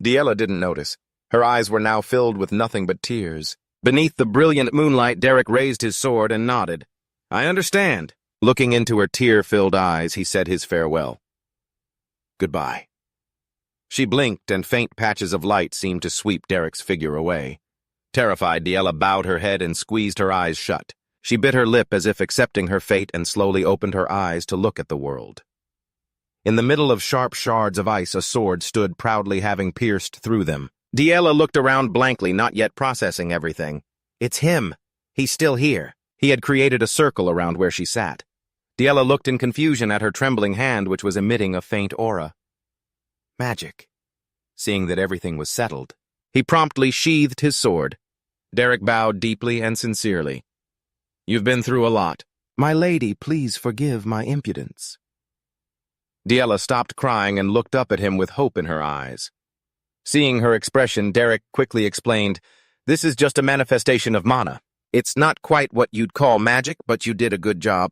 Della didn't notice. Her eyes were now filled with nothing but tears. Beneath the brilliant moonlight, Derek raised his sword and nodded. I understand. Looking into her tear-filled eyes, he said his farewell. Goodbye. She blinked, and faint patches of light seemed to sweep Derek's figure away. Terrified, Della bowed her head and squeezed her eyes shut. She bit her lip as if accepting her fate and slowly opened her eyes to look at the world. In the middle of sharp shards of ice, a sword stood proudly, having pierced through them. Della looked around blankly, not yet processing everything. It's him. He's still here. He had created a circle around where she sat. Della looked in confusion at her trembling hand, which was emitting a faint aura. Magic. Seeing that everything was settled, he promptly sheathed his sword. Derek bowed deeply and sincerely. You've been through a lot. My lady, please forgive my impudence. Della stopped crying and looked up at him with hope in her eyes. Seeing her expression, Derek quickly explained, This is just a manifestation of mana. It's not quite what you'd call magic, but you did a good job.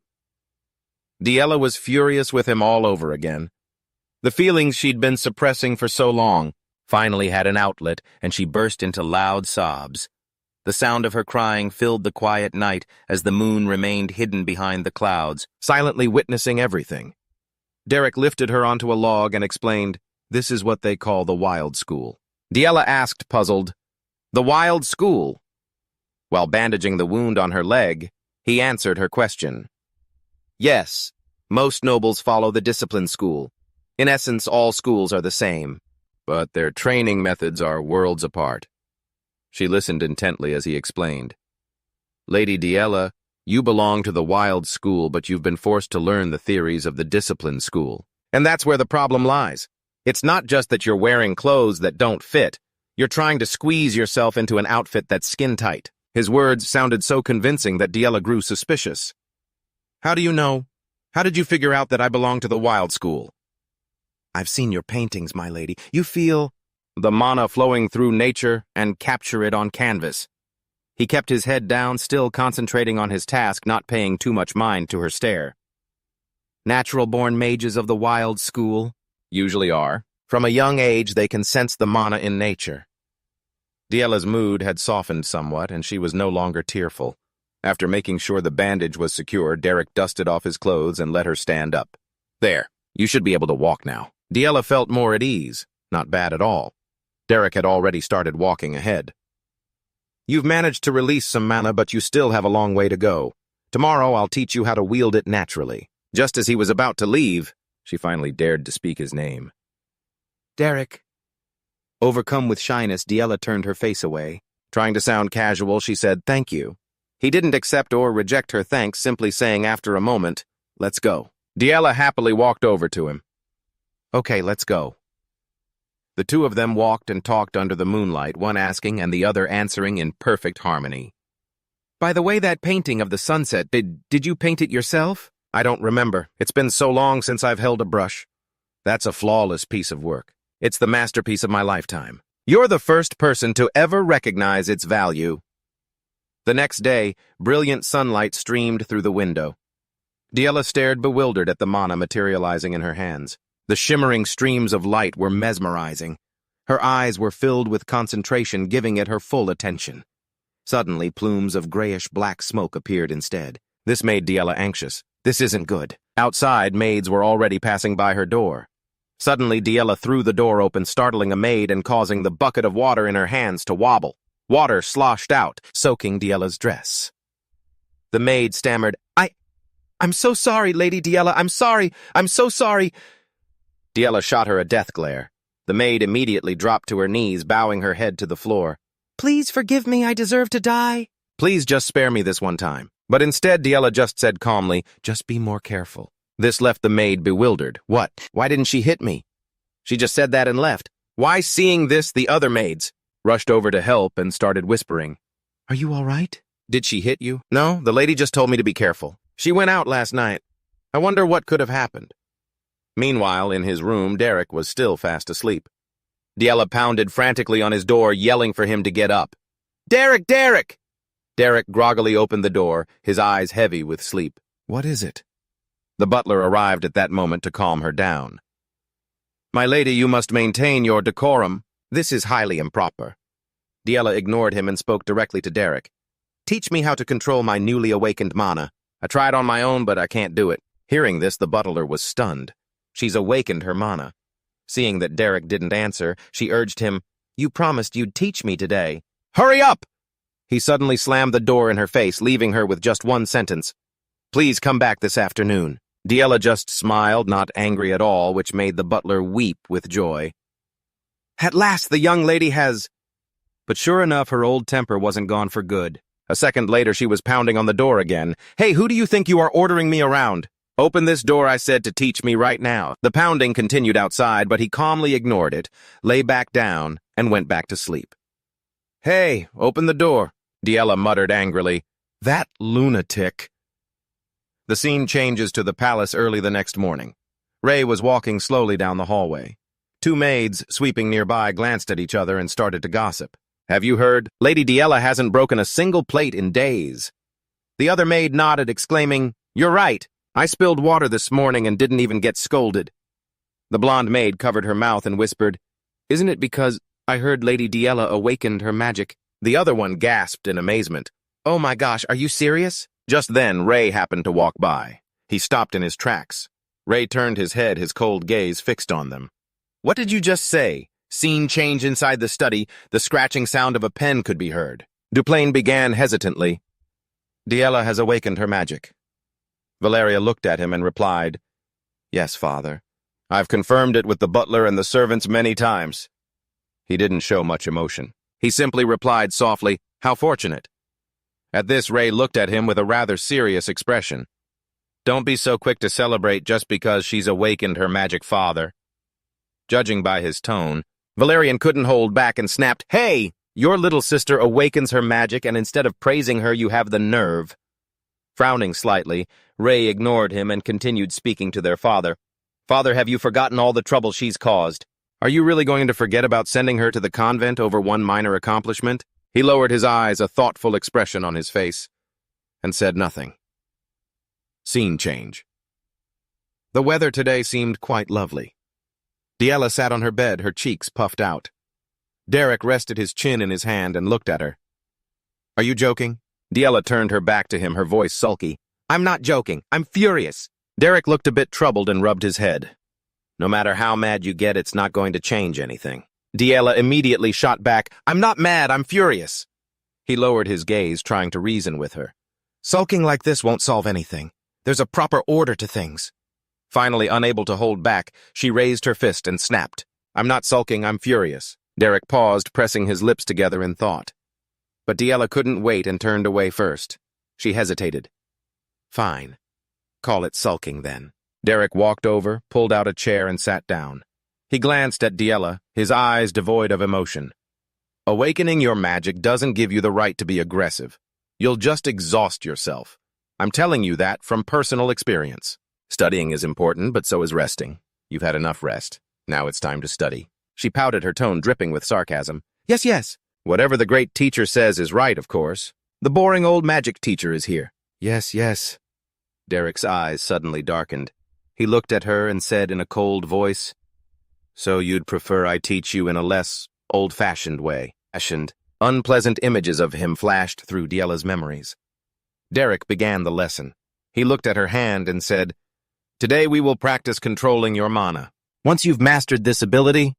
Della was furious with him all over again. The feelings she'd been suppressing for so long finally had an outlet, and she burst into loud sobs. The sound of her crying filled the quiet night as the moon remained hidden behind the clouds, silently witnessing everything. Derek lifted her onto a log and explained, This is what they call the wild school. Della asked, puzzled, The wild school? While bandaging the wound on her leg, he answered her question. Yes, most nobles follow the discipline school. In essence, all schools are the same, but their training methods are worlds apart. She listened intently as he explained. Lady Della, you belong to the wild school, but you've been forced to learn the theories of the discipline school. And that's where the problem lies. It's not just that you're wearing clothes that don't fit. You're trying to squeeze yourself into an outfit that's skin-tight. His words sounded so convincing that Della grew suspicious. How do you know? How did you figure out that I belong to the wild school? I've seen your paintings, my lady. You feel the mana flowing through nature and capture it on canvas. He kept his head down, still concentrating on his task, not paying too much mind to her stare. Natural-born mages of the wild school usually are. From a young age, they can sense the mana in nature. Della's mood had softened somewhat, and she was no longer tearful. After making sure the bandage was secure, Derek dusted off his clothes and let her stand up. There, you should be able to walk now. Della felt more at ease. Not bad at all. Derek had already started walking ahead. You've managed to release some mana, but you still have a long way to go. Tomorrow I'll teach you how to wield it naturally. Just as he was about to leave, she finally dared to speak his name. Derek. Overcome with shyness, Della turned her face away. Trying to sound casual, she said, Thank you. He didn't accept or reject her thanks, simply saying after a moment, Let's go. Della happily walked over to him. Okay, let's go. The two of them walked and talked under the moonlight, one asking and the other answering in perfect harmony. By the way, that painting of the sunset, did you paint it yourself? I don't remember. It's been so long since I've held a brush. That's a flawless piece of work. It's the masterpiece of my lifetime. You're the first person to ever recognize its value. The next day, brilliant sunlight streamed through the window. Della stared bewildered at the mana materializing in her hands. The shimmering streams of light were mesmerizing. Her eyes were filled with concentration, giving it her full attention. Suddenly, plumes of grayish-black smoke appeared instead. This made Della anxious. This isn't good. Outside, maids were already passing by her door. Suddenly, Della threw the door open, startling a maid and causing the bucket of water in her hands to wobble. Water sloshed out, soaking Della's dress. The maid stammered, I'm so sorry, Lady Della. I'm sorry. I'm so sorry. Della shot her a death glare. The maid immediately dropped to her knees, bowing her head to the floor. Please forgive me. I deserve to die. Please just spare me this one time. But instead, Della just said calmly, just be more careful. This left the maid bewildered. What? Why didn't she hit me? She just said that and left. Why, seeing this, the other maids rushed over to help and started whispering. Are you all right? Did she hit you? No, the lady just told me to be careful. She went out last night. I wonder what could have happened. Meanwhile, in his room, Derek was still fast asleep. Della pounded frantically on his door, yelling for him to get up. Derek! Derek! Derek groggily opened the door, his eyes heavy with sleep. What is it? The butler arrived at that moment to calm her down. My lady, you must maintain your decorum. This is highly improper. Della ignored him and spoke directly to Derek. Teach me how to control my newly awakened mana. I tried on my own, but I can't do it. Hearing this, the butler was stunned. She's awakened her mana. Seeing that Derek didn't answer, she urged him, You promised you'd teach me today. Hurry up! He suddenly slammed the door in her face, leaving her with just one sentence. Please come back this afternoon. Della just smiled, not angry at all, which made the butler weep with joy. At last the young lady has... But sure enough, her old temper wasn't gone for good. A second later, she was pounding on the door again. Hey, who do you think you are ordering me around? Open this door, I said, to teach me right now. The pounding continued outside, but he calmly ignored it, lay back down, and went back to sleep. Hey, open the door, Della muttered angrily. That lunatic. The scene changes to the palace early the next morning. Ray was walking slowly down the hallway. Two maids, sweeping nearby, glanced at each other and started to gossip. Have you heard? Lady Della hasn't broken a single plate in days. The other maid nodded, exclaiming, You're right. I spilled water this morning and didn't even get scolded. The blonde maid covered her mouth and whispered, Isn't it because I heard Lady Della awakened her magic? The other one gasped in amazement. Oh my gosh, are you serious? Just then, Ray happened to walk by. He stopped in his tracks. Ray turned his head, his cold gaze fixed on them. What did you just say? Scene change inside the study. The scratching sound of a pen could be heard. Duplain began hesitantly. Della has awakened her magic. Valeria looked at him and replied, Yes, father. I've confirmed it with the butler and the servants many times. He didn't show much emotion. He simply replied softly, How fortunate. At this, Ray looked at him with a rather serious expression. Don't be so quick to celebrate just because she's awakened her magic, father. Judging by his tone, Valerian couldn't hold back and snapped, Hey! Your little sister awakens her magic, and instead of praising her, you have the nerve. Frowning slightly, Ray ignored him and continued speaking to their father. Father, have you forgotten all the trouble she's caused? Are you really going to forget about sending her to the convent over one minor accomplishment? He lowered his eyes, a thoughtful expression on his face, and said nothing. Scene change. The weather today seemed quite lovely. Della sat on her bed, her cheeks puffed out. Derek rested his chin in his hand and looked at her. Are you joking? Della turned her back to him, her voice sulky. I'm not joking. I'm furious. Derek looked a bit troubled and rubbed his head. No matter how mad you get, it's not going to change anything. Della immediately shot back, I'm not mad, I'm furious. He lowered his gaze, trying to reason with her. Sulking like this won't solve anything. There's a proper order to things. Finally, unable to hold back, she raised her fist and snapped. I'm not sulking, I'm furious. Derek paused, pressing his lips together in thought. But Della couldn't wait and turned away first. She hesitated. Fine. Call it sulking, then. Derek walked over, pulled out a chair, and sat down. He glanced at Della, his eyes devoid of emotion. Awakening your magic doesn't give you the right to be aggressive. You'll just exhaust yourself. I'm telling you that from personal experience. Studying is important, but so is resting. You've had enough rest. Now it's time to study. She pouted, her tone dripping with sarcasm. Yes, yes. Whatever the great teacher says is right, of course. The boring old magic teacher is here. Yes, yes. Derek's eyes suddenly darkened. He looked at her and said in a cold voice, So you'd prefer I teach you in a less old-fashioned way? Unpleasant images of him flashed through Della's memories. Derek began the lesson. He looked at her hand and said, Today we will practice controlling your mana. Once you've mastered this ability,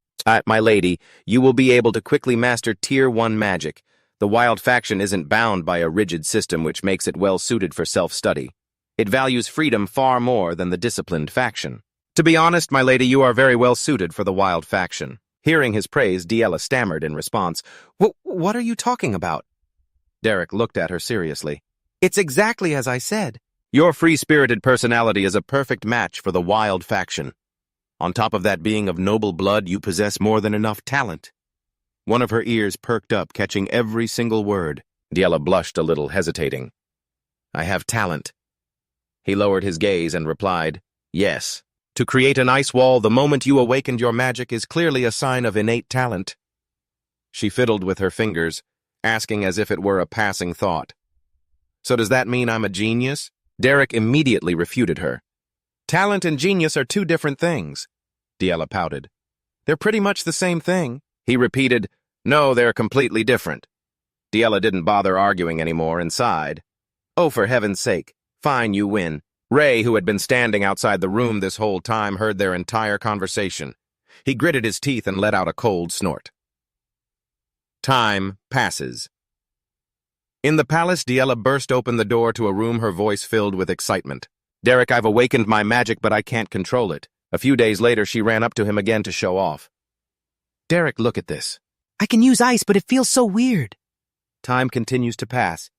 my lady, you will be able to quickly master Tier 1 magic. The wild faction isn't bound by a rigid system which makes it well-suited for self-study. It values freedom far more than the disciplined faction. To be honest, my lady, you are very well suited for the wild faction. Hearing his praise, Della stammered in response. What are you talking about? Derek looked at her seriously. It's exactly as I said. Your free-spirited personality is a perfect match for the wild faction. On top of that, being of noble blood, you possess more than enough talent. One of her ears perked up, catching every single word. Della blushed a little, hesitating. I have talent. He lowered his gaze and replied, yes. To create an ice wall the moment you awakened your magic is clearly a sign of innate talent. She fiddled with her fingers, asking as if it were a passing thought. So does that mean I'm a genius? Derek immediately refuted her. Talent and genius are two different things. Della pouted. They're pretty much the same thing. He repeated, no, they're completely different. Della didn't bother arguing anymore and sighed. Oh, for heaven's sake. Fine, you win. Ray, who had been standing outside the room this whole time, heard their entire conversation. He gritted his teeth and let out a cold snort. Time passes. In the palace, Della burst open the door to a room, her voice filled with excitement. Derek, I've awakened my magic, but I can't control it. A few days later, she ran up to him again to show off. Derek, look at this. I can use ice, but it feels so weird. Time continues to pass.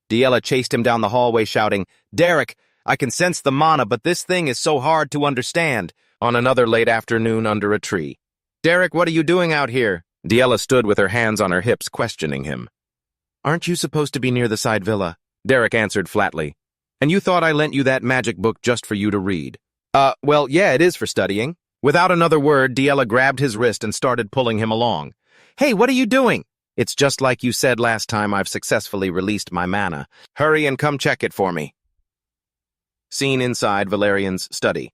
Della chased him down the hallway, shouting, Derek, I can sense the mana, but this thing is so hard to understand. On another late afternoon under a tree. Derek, what are you doing out here? Della stood with her hands on her hips, questioning him. Aren't you supposed to be near the side villa? Derek answered flatly. And you thought I lent you that magic book just for you to read? Well, yeah, it is for studying. Without another word, Della grabbed his wrist and started pulling him along. Hey, what are you doing? It's just like you said last time, I've successfully released my mana. Hurry and come check it for me. Scene inside Valerian's study.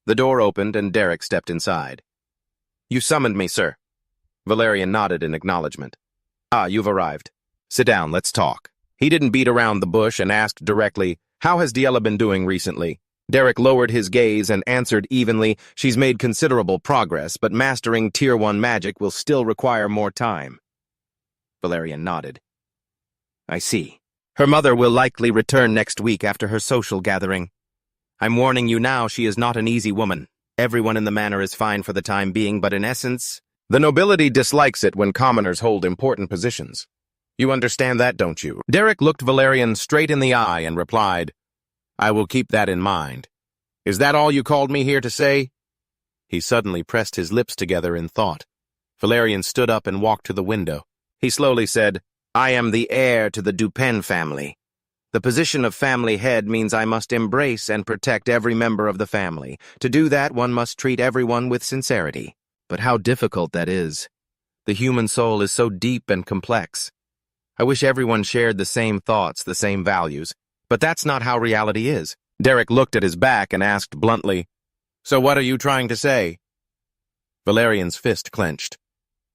The door opened and Derek stepped inside. You summoned me, sir. Valerian nodded in acknowledgement. Ah, you've arrived. Sit down, let's talk. He didn't beat around the bush and asked directly, how has Della been doing recently? Derek lowered his gaze and answered evenly, she's made considerable progress, but mastering Tier 1 magic will still require more time. Valerian nodded. I see. Her mother will likely return next week after her social gathering. I'm warning you now, she is not an easy woman. Everyone in the manor is fine for the time being, but in essence, the nobility dislikes it when commoners hold important positions. You understand that, don't you? Derek looked Valerian straight in the eye and replied, I will keep that in mind. Is that all you called me here to say? He suddenly pressed his lips together in thought. Valerian stood up and walked to the window. He slowly said, I am the heir to the Dupin family. The position of family head means I must embrace and protect every member of the family. To do that, one must treat everyone with sincerity. But how difficult that is. The human soul is so deep and complex. I wish everyone shared the same thoughts, the same values. But that's not how reality is. Derek looked at his back and asked bluntly, So what are you trying to say? Valerian's fist clenched.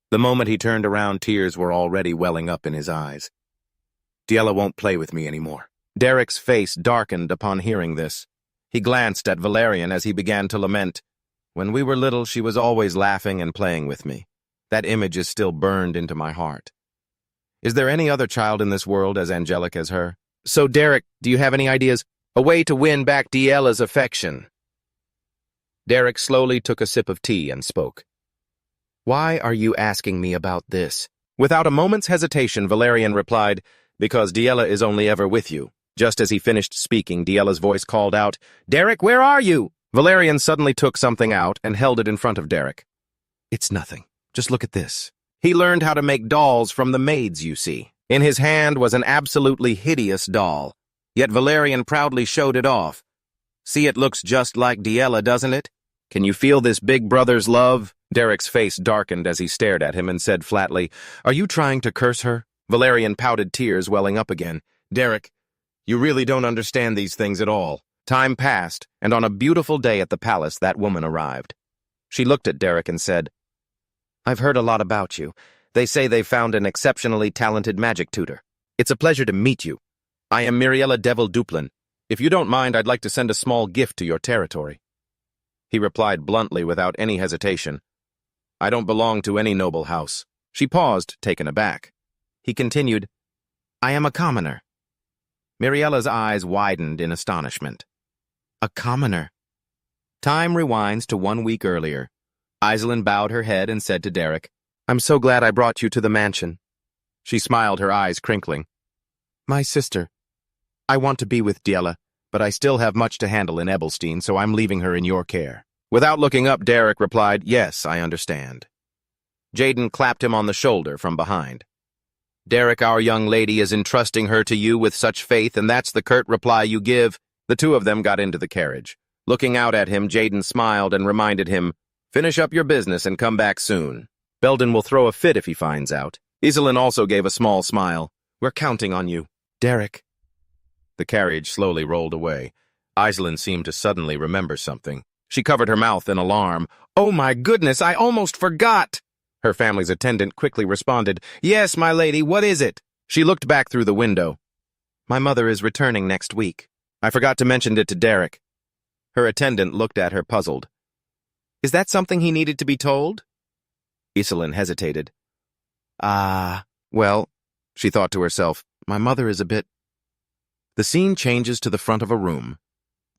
The moment he turned around, tears were already welling up in his eyes. Della won't play with me anymore. Derek's face darkened upon hearing this. He glanced at Valerian as he began to lament. When we were little, she was always laughing and playing with me. That image is still burned into my heart. Is there any other child in this world as angelic as her? So, Derek, do you have any ideas? A way to win back Della's affection. Derek slowly took a sip of tea and spoke. Why are you asking me about this? Without a moment's hesitation, Valerian replied, Because Della is only ever with you. Just as he finished speaking, Della's voice called out, Derek, where are you? Valerian suddenly took something out and held it in front of Derek. It's nothing. Just look at this. He learned how to make dolls from the maids, you see. In his hand was an absolutely hideous doll. Yet Valerian proudly showed it off. See, it looks just like Della, doesn't it? Can you feel this big brother's love? Derek's face darkened as he stared at him and said flatly, Are you trying to curse her? Valerian pouted, tears welling up again. Derek, you really don't understand these things at all. Time passed, and on a beautiful day at the palace, that woman arrived. She looked at Derek and said, I've heard a lot about you. They say they found an exceptionally talented magic tutor. It's a pleasure to meet you. I am Miriella Devil Duplin. If you don't mind, I'd like to send a small gift to your territory. He replied bluntly without any hesitation. I don't belong to any noble house. She paused, taken aback. He continued, I am a commoner. Miriella's eyes widened in astonishment. A commoner. Time rewinds to 1 week earlier. Iselin bowed her head and said to Derek, "I'm so glad I brought you to the mansion." She smiled, her eyes crinkling. "My sister. I want to be with Della, but I still have much to handle in Ebelstein, so I'm leaving her in your care." Without looking up, Derek replied, "Yes, I understand." Jaden clapped him on the shoulder from behind. "Derek, our young lady is entrusting her to you with such faith, and that's the curt reply you give." The two of them got into the carriage. Looking out at him, Jaden smiled and reminded him, "Finish up your business and come back soon. Belden will throw a fit if he finds out." Iselin also gave a small smile. "We're counting on you, Derek." The carriage slowly rolled away. Iselin seemed to suddenly remember something. She covered her mouth in alarm. "Oh my goodness, I almost forgot!" Her family's attendant quickly responded, "Yes, my lady, what is it?" She looked back through the window. "My mother is returning next week. I forgot to mention it to Derek." Her attendant looked at her puzzled. "Is that something he needed to be told?" Iselin hesitated. Well, she thought to herself, my mother is a bit... The scene changes to the front of a room.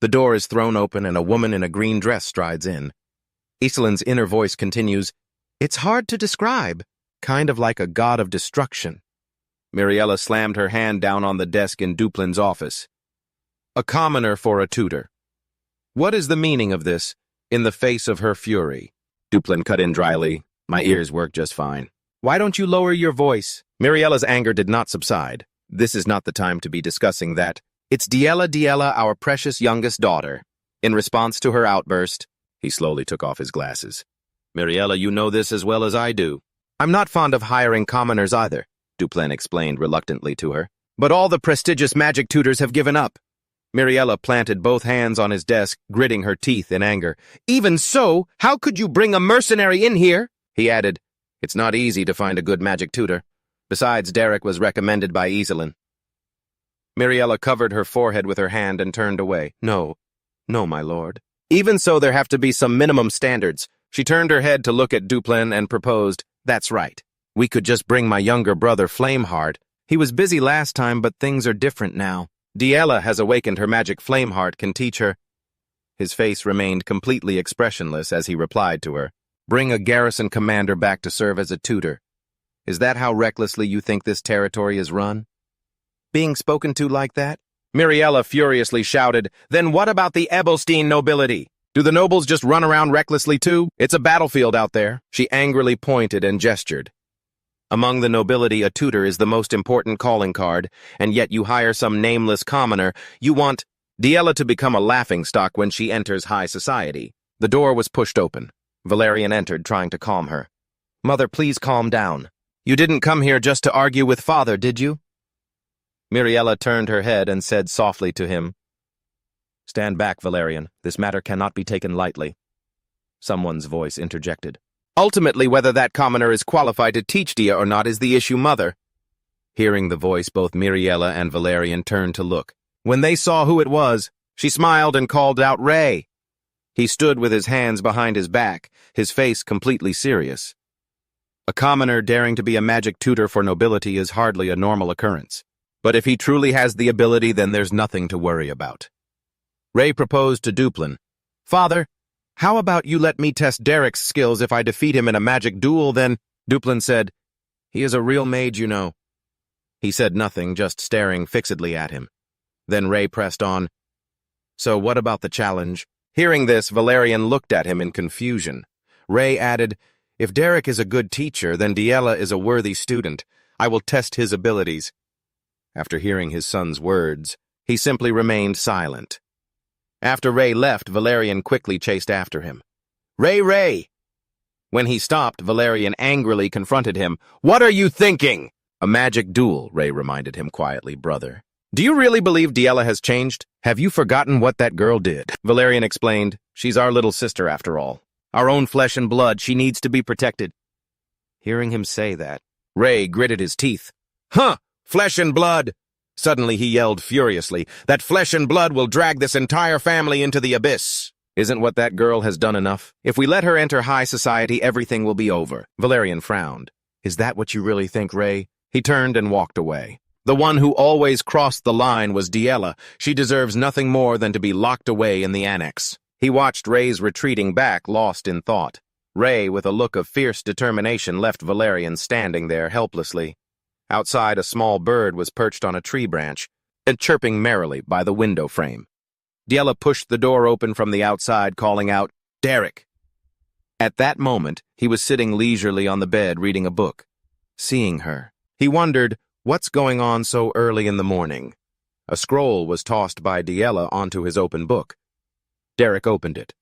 The door is thrown open and a woman in a green dress strides in. Iselin's inner voice continues, "It's hard to describe, kind of like a god of destruction." Miriella slammed her hand down on the desk in Duplin's office. A commoner for a tutor. What is the meaning of this, in the face of her fury? Duplin cut in dryly. My ears work just fine. Why don't you lower your voice? Miriella's anger did not subside. This is not the time to be discussing that. It's Della, our precious youngest daughter. In response to her outburst, he slowly took off his glasses. Miriella, you know this as well as I do. I'm not fond of hiring commoners either, Duplin explained reluctantly to her. But all the prestigious magic tutors have given up. Miriella planted both hands on his desk, gritting her teeth in anger. Even so, how could you bring a mercenary in here? He added, "It's not easy to find a good magic tutor. Besides, Derek was recommended by Iselin." Miriella covered her forehead with her hand and turned away. No, my lord. Even so, there have to be some minimum standards. She turned her head to look at Duplin and proposed, "That's right. We could just bring my younger brother Flameheart. He was busy last time, but things are different now. Della has awakened her magic Flameheart, can teach her." His face remained completely expressionless as he replied to her, "Bring a garrison commander back to serve as a tutor. Is that how recklessly you think this territory is run? Being spoken to like that?" Miriella furiously shouted, "Then what about the Ebelstein nobility? Do the nobles just run around recklessly too? It's a battlefield out there." She angrily pointed and gestured. "Among the nobility, a tutor is the most important calling card, and yet you hire some nameless commoner. You want Della to become a laughingstock when she enters high society." The door was pushed open. Valerian entered, trying to calm her. "Mother, please calm down. You didn't come here just to argue with father, did you?" Miriella turned her head and said softly to him, "Stand back, Valerian. This matter cannot be taken lightly." Someone's voice interjected. "Ultimately, whether that commoner is qualified to teach Dia or not is the issue, mother." Hearing the voice, both Miriella and Valerian turned to look. When they saw who it was, she smiled and called out, "Ray." He stood with his hands behind his back, his face completely serious. A commoner daring to be a magic tutor for nobility is hardly a normal occurrence. But if he truly has the ability, then there's nothing to worry about. Ray proposed to Duplin, "Father, how about you let me test Derek's skills if I defeat him in a magic duel, then?" Duplin said, "He is a real mage, you know." He said nothing, just staring fixedly at him. Then Ray pressed on, "So what about the challenge?" Hearing this, Valerian looked at him in confusion. Ray added, "If Derek is a good teacher, then Della is a worthy student. I will test his abilities." After hearing his son's words, he simply remained silent. After Ray left, Valerian quickly chased after him. Ray! When he stopped, Valerian angrily confronted him. "What are you thinking?" "A magic duel," Ray reminded him quietly, "brother. Do you really believe Della has changed? Have you forgotten what that girl did?" Valerian explained, "She's our little sister after all. Our own flesh and blood, she needs to be protected." Hearing him say that, Ray gritted his teeth. "Huh! Flesh and blood!" Suddenly he yelled furiously, "That flesh and blood will drag this entire family into the abyss. Isn't what that girl has done enough? If we let her enter high society, everything will be over." Valerian frowned. "Is that what you really think, Ray?" He turned and walked away. The one who always crossed the line was Della. She deserves nothing more than to be locked away in the annex. He watched Ray's retreating back, lost in thought. Ray, with a look of fierce determination, left Valerian standing there helplessly. Outside, a small bird was perched on a tree branch and chirping merrily by the window frame. Della pushed the door open from the outside, calling out, "Derek!" At that moment, he was sitting leisurely on the bed reading a book. Seeing her, he wondered, what's going on so early in the morning? A scroll was tossed by Della onto his open book. Derek opened it.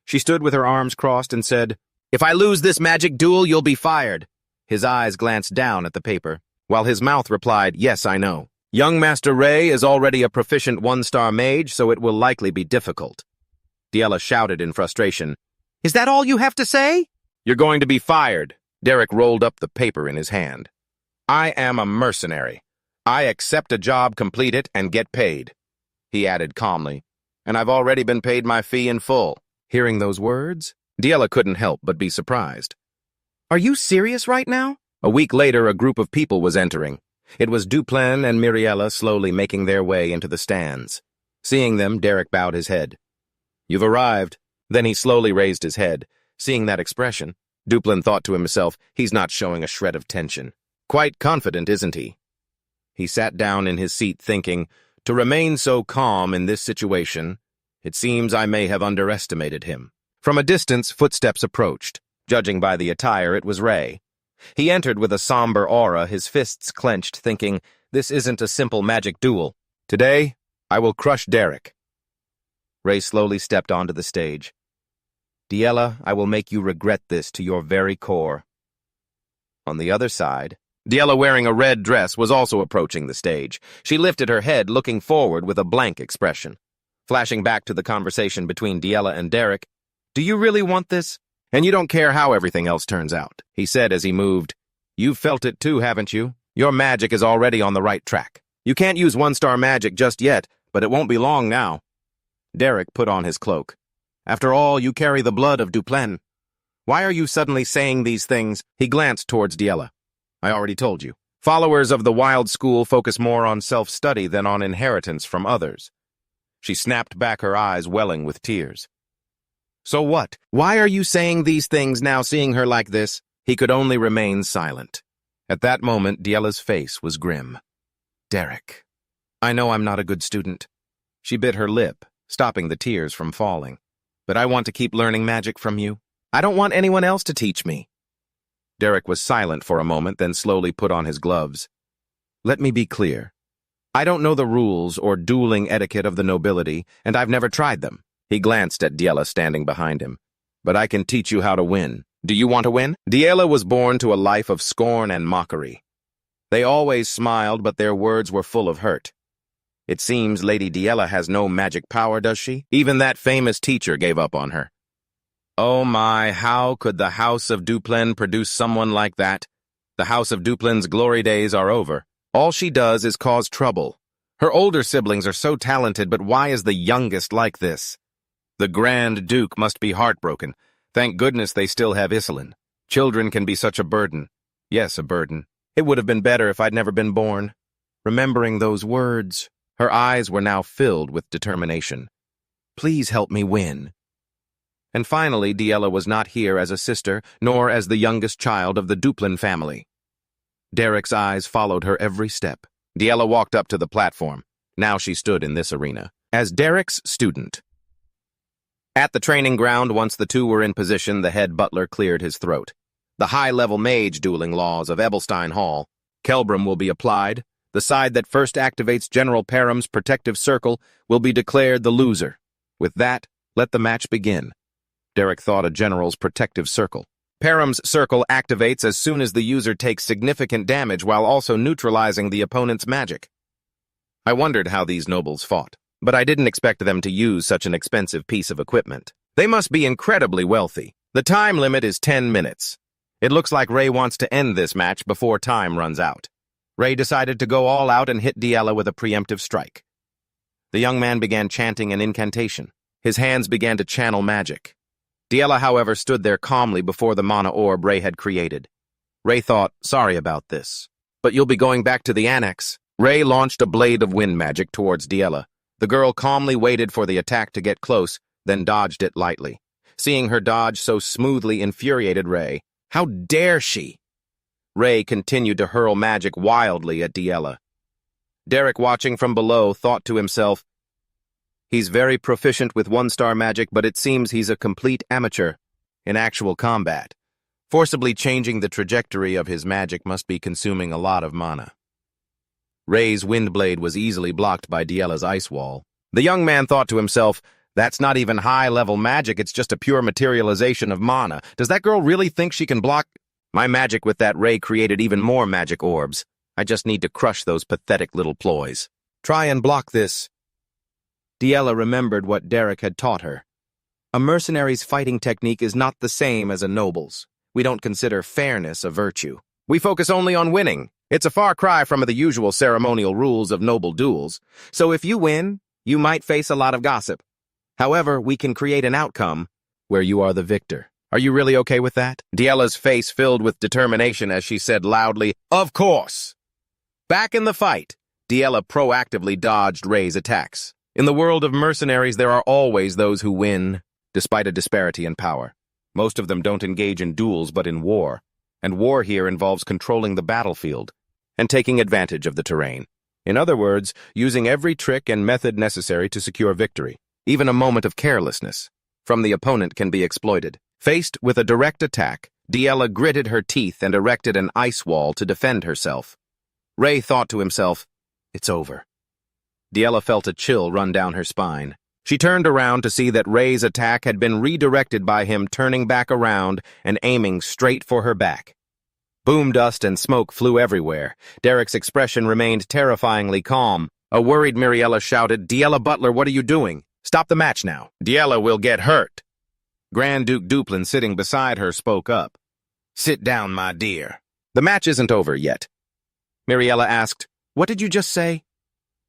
She stood with her arms crossed and said, "If I lose this magic duel, you'll be fired." His eyes glanced down at the paper, while his mouth replied, "Yes, I know. Young Master Ray is already a proficient one-star mage, so it will likely be difficult." Della shouted in frustration, Is that all you have to say? "You're going to be fired." Derek rolled up the paper in his hand. "I am a mercenary. I accept a job, complete it, and get paid," he added calmly, "and I've already been paid my fee in full." Hearing those words, Della couldn't help but be surprised. Are you serious right now? A week later, a group of people was entering. It was Duplen and Miriella slowly making their way into the stands. Seeing them, Derek bowed his head. "You've arrived." Then he slowly raised his head. Seeing that expression, Duplen thought to himself, he's not showing a shred of tension. Quite confident, isn't he? He sat down in his seat thinking, to remain so calm in this situation, it seems I may have underestimated him. From a distance, footsteps approached. Judging by the attire, it was Ray. He entered with a somber aura, his fists clenched, thinking, this isn't a simple magic duel. Today, I will crush Derek. Ray slowly stepped onto the stage. Della, I will make you regret this to your very core. On the other side, Della, wearing a red dress, was also approaching the stage. She lifted her head, looking forward with a blank expression. Flashing back to the conversation between Della and Derek, "Do you really want this? And you don't care how everything else turns out," he said as he moved. "You've felt it too, haven't you? Your magic is already on the right track. You can't use one-star magic just yet, but it won't be long now." Derek put on his cloak. "After all, you carry the blood of Duplen. Why are you suddenly saying these things?" He glanced towards Della. "I already told you. Followers of the wild school focus more on self-study than on inheritance from others." She snapped back, her eyes welling with tears. "So what? Why are you saying these things now, seeing her like this?" He could only remain silent. At that moment, Della's face was grim. "Derek, I know I'm not a good student." She bit her lip, stopping the tears from falling. "But I want to keep learning magic from you. I don't want anyone else to teach me." Derek was silent for a moment, then slowly put on his gloves. "Let me be clear. I don't know the rules or dueling etiquette of the nobility, and I've never tried them." He glanced at Della standing behind him. "But I can teach you how to win. Do you want to win?" Della was born to a life of scorn and mockery. They always smiled, but their words were full of hurt. "It seems Lady Della has no magic power, does she? Even that famous teacher gave up on her." Oh my, how could the House of Duplen produce someone like that? The House of Duplen's glory days are over. All she does is cause trouble. Her older siblings are so talented, but why is the youngest like this? The Grand Duke must be heartbroken. Thank goodness they still have Iselin. Children can be such a burden. Yes, a burden. It would have been better if I'd never been born. Remembering those words, her eyes were now filled with determination. Please help me win. And finally, Della was not here as a sister, nor as the youngest child of the Duplen family. Derek's eyes followed her every step. Della walked up to the platform. Now she stood in this arena, as Derek's student. At the training ground, once the two were in position, the head butler cleared his throat. The high-level mage dueling laws of Ebelstein Hall. Kelbram will be applied. The side that first activates General Perham's protective circle will be declared the loser. With that, let the match begin. Derek thought a general's protective circle. Perham's circle activates as soon as the user takes significant damage while also neutralizing the opponent's magic. I wondered how these nobles fought, but I didn't expect them to use such an expensive piece of equipment. They must be incredibly wealthy. The time limit is 10 minutes. It looks like Ray wants to end this match before time runs out. Ray decided to go all out and hit Della with a preemptive strike. The young man began chanting an incantation. His hands began to channel magic. Della, however, stood there calmly before the mana orb Ray had created. Ray thought, sorry about this, but you'll be going back to the annex. Ray launched a blade of wind magic towards Della. The girl calmly waited for the attack to get close, then dodged it lightly. Seeing her dodge so smoothly infuriated Ray. How dare she? Ray continued to hurl magic wildly at Della. Derek, watching from below, thought to himself, he's very proficient with one-star magic, but it seems he's a complete amateur in actual combat. Forcibly changing the trajectory of his magic must be consuming a lot of mana. Ray's wind blade was easily blocked by Della's ice wall. The young man thought to himself, that's not even high-level magic, it's just a pure materialization of mana. Does that girl really think she can block? My magic with that Ray created even more magic orbs. I just need to crush those pathetic little ploys. Try and block this. Della remembered what Derek had taught her. A mercenary's fighting technique is not the same as a noble's. We don't consider fairness a virtue. We focus only on winning. It's a far cry from the usual ceremonial rules of noble duels. So if you win, you might face a lot of gossip. However, we can create an outcome where you are the victor. Are you really okay with that? Della's face filled with determination as she said loudly, "Of course!" Back in the fight, Della proactively dodged Ray's attacks. In the world of mercenaries, there are always those who win, despite a disparity in power. Most of them don't engage in duels but in war, and war here involves controlling the battlefield and taking advantage of the terrain. In other words, using every trick and method necessary to secure victory. Even a moment of carelessness from the opponent can be exploited. Faced with a direct attack, Della gritted her teeth and erected an ice wall to defend herself. Ray thought to himself, it's over. Della felt a chill run down her spine. She turned around to see that Ray's attack had been redirected by him turning back around and aiming straight for her back. Boom dust and smoke flew everywhere. Derek's expression remained terrifyingly calm. A worried Miriella shouted, "Della Butler, what are you doing? Stop the match now. Della will get hurt." Grand Duke Duplin, sitting beside her, spoke up. "Sit down, my dear. The match isn't over yet." Miriella asked, "What did you just say?"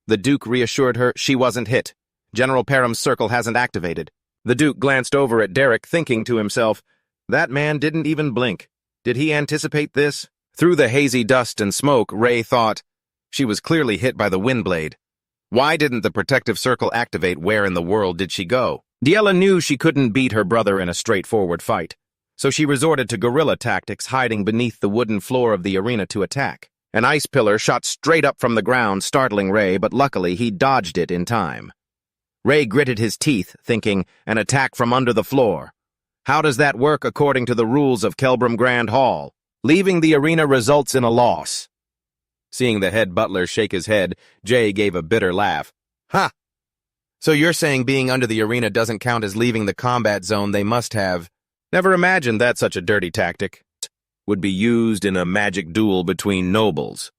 The Duke reassured her she wasn't hit. General Parham's circle hasn't activated. The Duke glanced over at Derek, thinking to himself, that man didn't even blink. Did he anticipate this? Through the hazy dust and smoke, Ray thought, she was clearly hit by the wind blade. Why didn't the protective circle activate? Where in the world did she go? Della knew she couldn't beat her brother in a straightforward fight, so she resorted to guerrilla tactics, hiding beneath the wooden floor of the arena to attack. An ice pillar shot straight up from the ground, startling Ray, but luckily he dodged it in time. Ray gritted his teeth, thinking, an attack from under the floor. How does that work according to the rules of Kelbram Grand Hall? Leaving the arena results in a loss. Seeing the head butler shake his head, Jay gave a bitter laugh. Ha! So you're saying being under the arena doesn't count as leaving the combat zone? They must have. Never imagined that such a dirty tactic would be used in a magic duel between nobles.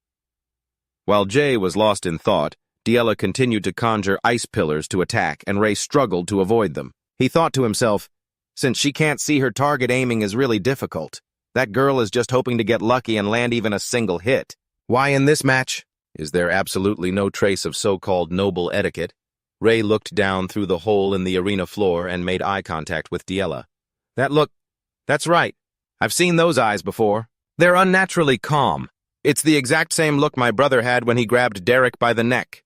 While Jay was lost in thought, Della continued to conjure ice pillars to attack, and Ray struggled to avoid them. He thought to himself, since she can't see her target, aiming is really difficult. That girl is just hoping to get lucky and land even a single hit. Why in this match? Is there absolutely no trace of so-called noble etiquette? Ray looked down through the hole in the arena floor and made eye contact with Della. That look, that's right. I've seen those eyes before. They're unnaturally calm. It's the exact same look my brother had when he grabbed Derek by the neck.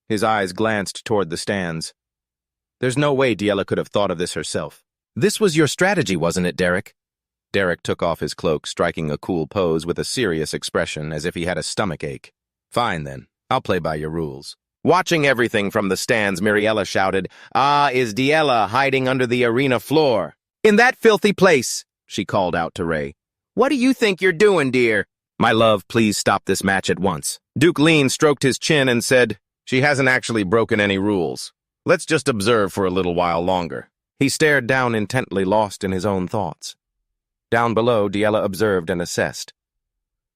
His eyes glanced toward the stands. There's no way Della could have thought of this herself. This was your strategy, wasn't it, Derek? Derek took off his cloak, striking a cool pose with a serious expression as if he had a stomachache. Fine, then. I'll play by your rules. Watching everything from the stands, Miriella shouted, "Ah, is Della hiding under the arena floor?" "In that filthy place," she called out to Ray. "What do you think you're doing, dear?" "My love, please stop this match at once." Duke Lean stroked his chin and said, "She hasn't actually broken any rules. Let's just observe for a little while longer." He stared down intently, lost in his own thoughts. Down below, Della observed and assessed.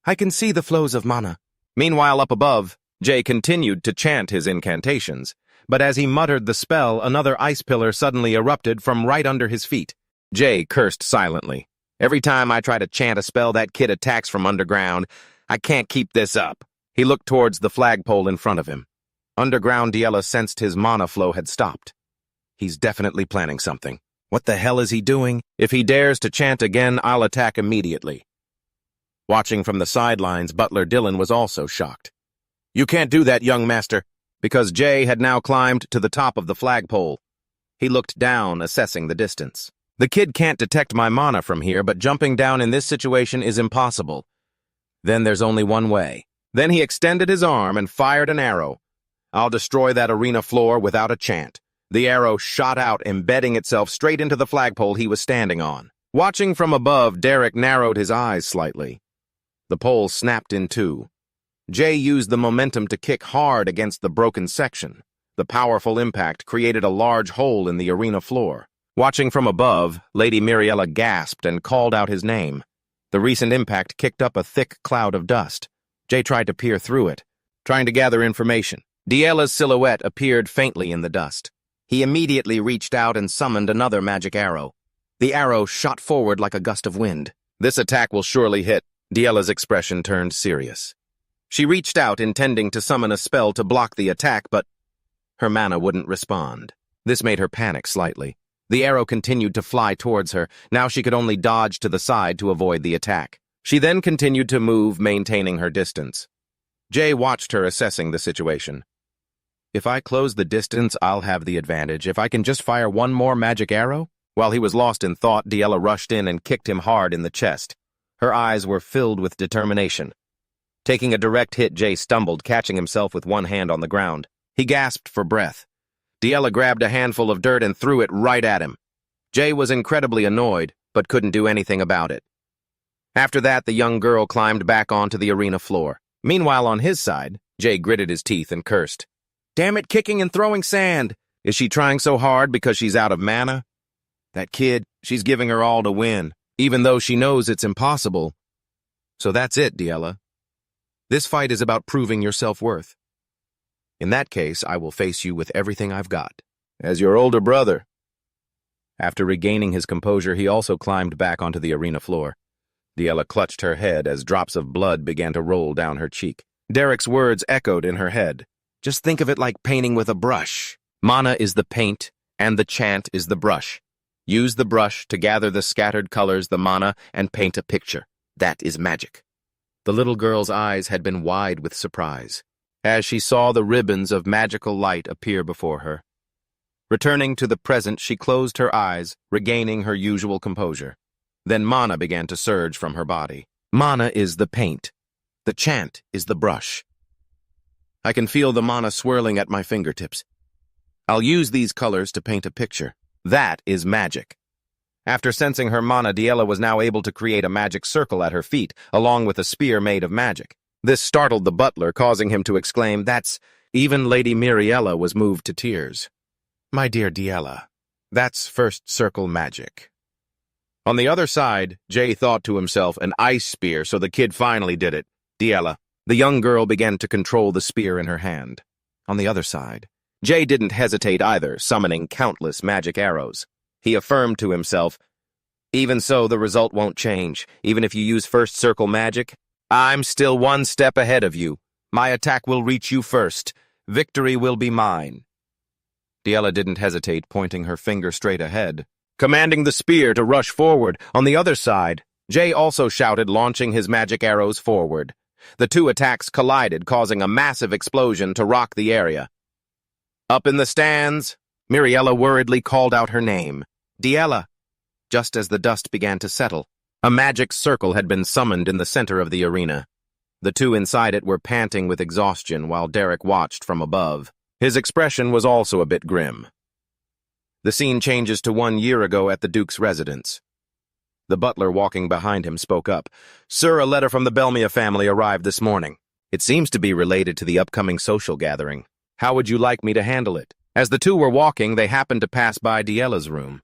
"I can see the flows of mana." Meanwhile, up above, Jay continued to chant his incantations, but as he muttered the spell, another ice pillar suddenly erupted from right under his feet. Jay cursed silently. "Every time I try to chant a spell, that kid attacks from underground. I can't keep this up." He looked towards the flagpole in front of him. Underground, Della sensed his mana flow had stopped. He's definitely planning something. What the hell is he doing? If he dares to chant again, I'll attack immediately. Watching from the sidelines, Butler Dillon was also shocked. You can't do that, young master, because Jay had now climbed to the top of the flagpole. He looked down, assessing the distance. The kid can't detect my mana from here, but jumping down in this situation is impossible. Then there's only one way. Then he extended his arm and fired an arrow. I'll destroy that arena floor without a chant. The arrow shot out, embedding itself straight into the flagpole he was standing on. Watching from above, Derek narrowed his eyes slightly. The pole snapped in two. Jay used the momentum to kick hard against the broken section. The powerful impact created a large hole in the arena floor. Watching from above, Lady Miriella gasped and called out his name. The recent impact kicked up a thick cloud of dust. Jay tried to peer through it, trying to gather information. Della's silhouette appeared faintly in the dust. He immediately reached out and summoned another magic arrow. The arrow shot forward like a gust of wind. This attack will surely hit. Della's expression turned serious. She reached out, intending to summon a spell to block the attack, but her mana wouldn't respond. This made her panic slightly. The arrow continued to fly towards her. Now she could only dodge to the side to avoid the attack. She then continued to move, maintaining her distance. Jay watched her, assessing the situation. If I close the distance, I'll have the advantage. If I can just fire one more magic arrow? While he was lost in thought, Della rushed in and kicked him hard in the chest. Her eyes were filled with determination. Taking a direct hit, Jay stumbled, catching himself with one hand on the ground. He gasped for breath. Della grabbed a handful of dirt and threw it right at him. Jay was incredibly annoyed, but couldn't do anything about it. After that, the young girl climbed back onto the arena floor. Meanwhile, on his side, Jay gritted his teeth and cursed. Damn it, kicking and throwing sand! Is she trying so hard because she's out of mana? That kid, she's giving her all to win, even though she knows it's impossible. So that's it, Della. This fight is about proving your self-worth. In that case, I will face you with everything I've got. As your older brother. After regaining his composure, he also climbed back onto the arena floor. Della clutched her head as drops of blood began to roll down her cheek. Derek's words echoed in her head. Just think of it like painting with a brush. Mana is the paint, and the chant is the brush. Use the brush to gather the scattered colors, the mana, and paint a picture. That is magic. The little girl's eyes had been wide with surprise as she saw the ribbons of magical light appear before her. Returning to the present, she closed her eyes, regaining her usual composure. Then mana began to surge from her body. Mana is the paint. The chant is the brush. I can feel the mana swirling at my fingertips. I'll use these colors to paint a picture. That is magic. After sensing her mana, Della was now able to create a magic circle at her feet, along with a spear made of magic. This startled the butler, causing him to exclaim, "That's..." Even Lady Miriella was moved to tears. My dear Della, that's first circle magic. On the other side, Jay thought to himself, an ice spear, so the kid finally did it. Della. The young girl began to control the spear in her hand. On the other side, Jay didn't hesitate either, summoning countless magic arrows. He affirmed to himself, even so, the result won't change. Even if you use first circle magic, I'm still one step ahead of you. My attack will reach you first. Victory will be mine. Della didn't hesitate, pointing her finger straight ahead, commanding the spear to rush forward. On the other side, Jay also shouted, launching his magic arrows forward. The two attacks collided, causing a massive explosion to rock the area. Up in the stands, Miriella worriedly called out her name, Della. Just as the dust began to settle, a magic circle had been summoned in the center of the arena. The two inside it were panting with exhaustion while Derek watched from above. His expression was also a bit grim. The scene changes to 1 year ago at the Duke's residence. The butler walking behind him spoke up. Sir, a letter from the Belmia family arrived this morning. It seems to be related to the upcoming social gathering. How would you like me to handle it? As the two were walking, they happened to pass by Della's room.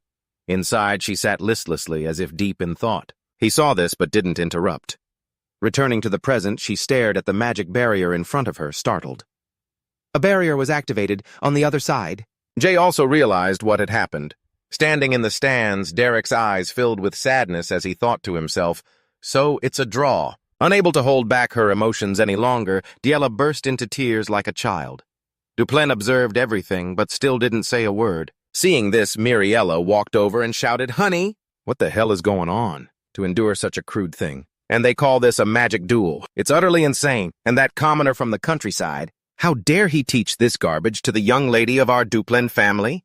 Inside, she sat listlessly, as if deep in thought. He saw this, but didn't interrupt. Returning to the present, she stared at the magic barrier in front of her, startled. A barrier was activated on the other side. Jay also realized what had happened. Standing in the stands, Derek's eyes filled with sadness as he thought to himself, so it's a draw. Unable to hold back her emotions any longer, Della burst into tears like a child. Duplen observed everything, but still didn't say a word. Seeing this, Miriella walked over and shouted, Honey, what the hell is going on? To endure such a crude thing. And they call this a magic duel. It's utterly insane. And that commoner from the countryside, how dare he teach this garbage to the young lady of our Duplin family?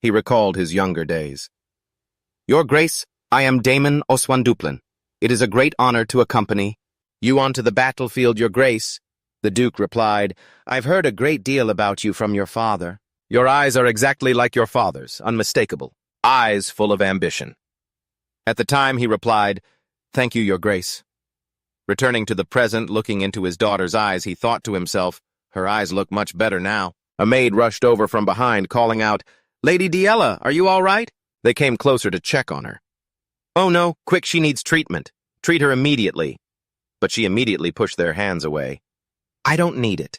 He recalled his younger days. Your Grace, I am Damon Oswan Duplin. It is a great honor to accompany you onto the battlefield, Your Grace. The Duke replied, I've heard a great deal about you from your father. Your eyes are exactly like your father's, unmistakable. Eyes full of ambition. At the time, he replied, Thank you, Your Grace. Returning to the present, looking into his daughter's eyes, he thought to himself, her eyes look much better now. A maid rushed over from behind, calling out, Lady Della, are you all right? They came closer to check on her. Oh no, quick, she needs treatment. Treat her immediately. But she immediately pushed their hands away. I don't need it.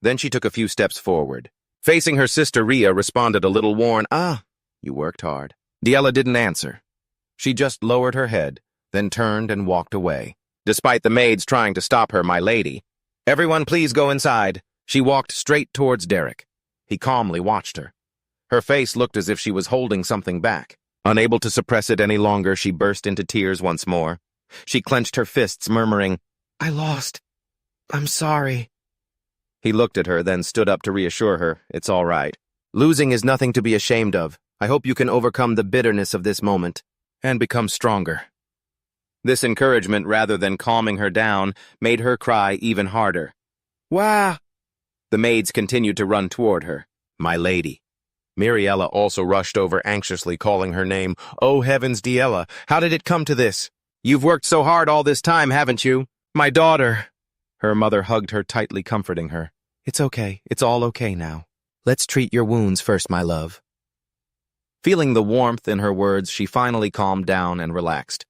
Then she took a few steps forward. Facing her sister, Ria responded a little worn, you worked hard. Della didn't answer. She just lowered her head, then turned and walked away. Despite the maids trying to stop her, my lady. Everyone please go inside. She walked straight towards Derek. He calmly watched her. Her face looked as if she was holding something back. Unable to suppress it any longer, she burst into tears once more. She clenched her fists, murmuring, I lost. I'm sorry. He looked at her, then stood up to reassure her, it's all right. Losing is nothing to be ashamed of. I hope you can overcome the bitterness of this moment and become stronger. This encouragement, rather than calming her down, made her cry even harder. Wah! The maids continued to run toward her. My lady. Miriella also rushed over anxiously, calling her name. Oh heavens, Della, how did it come to this? You've worked so hard all this time, haven't you? My daughter. Her mother hugged her tightly, comforting her. It's okay. It's all okay now. Let's treat your wounds first, my love. Feeling the warmth in her words, she finally calmed down and relaxed.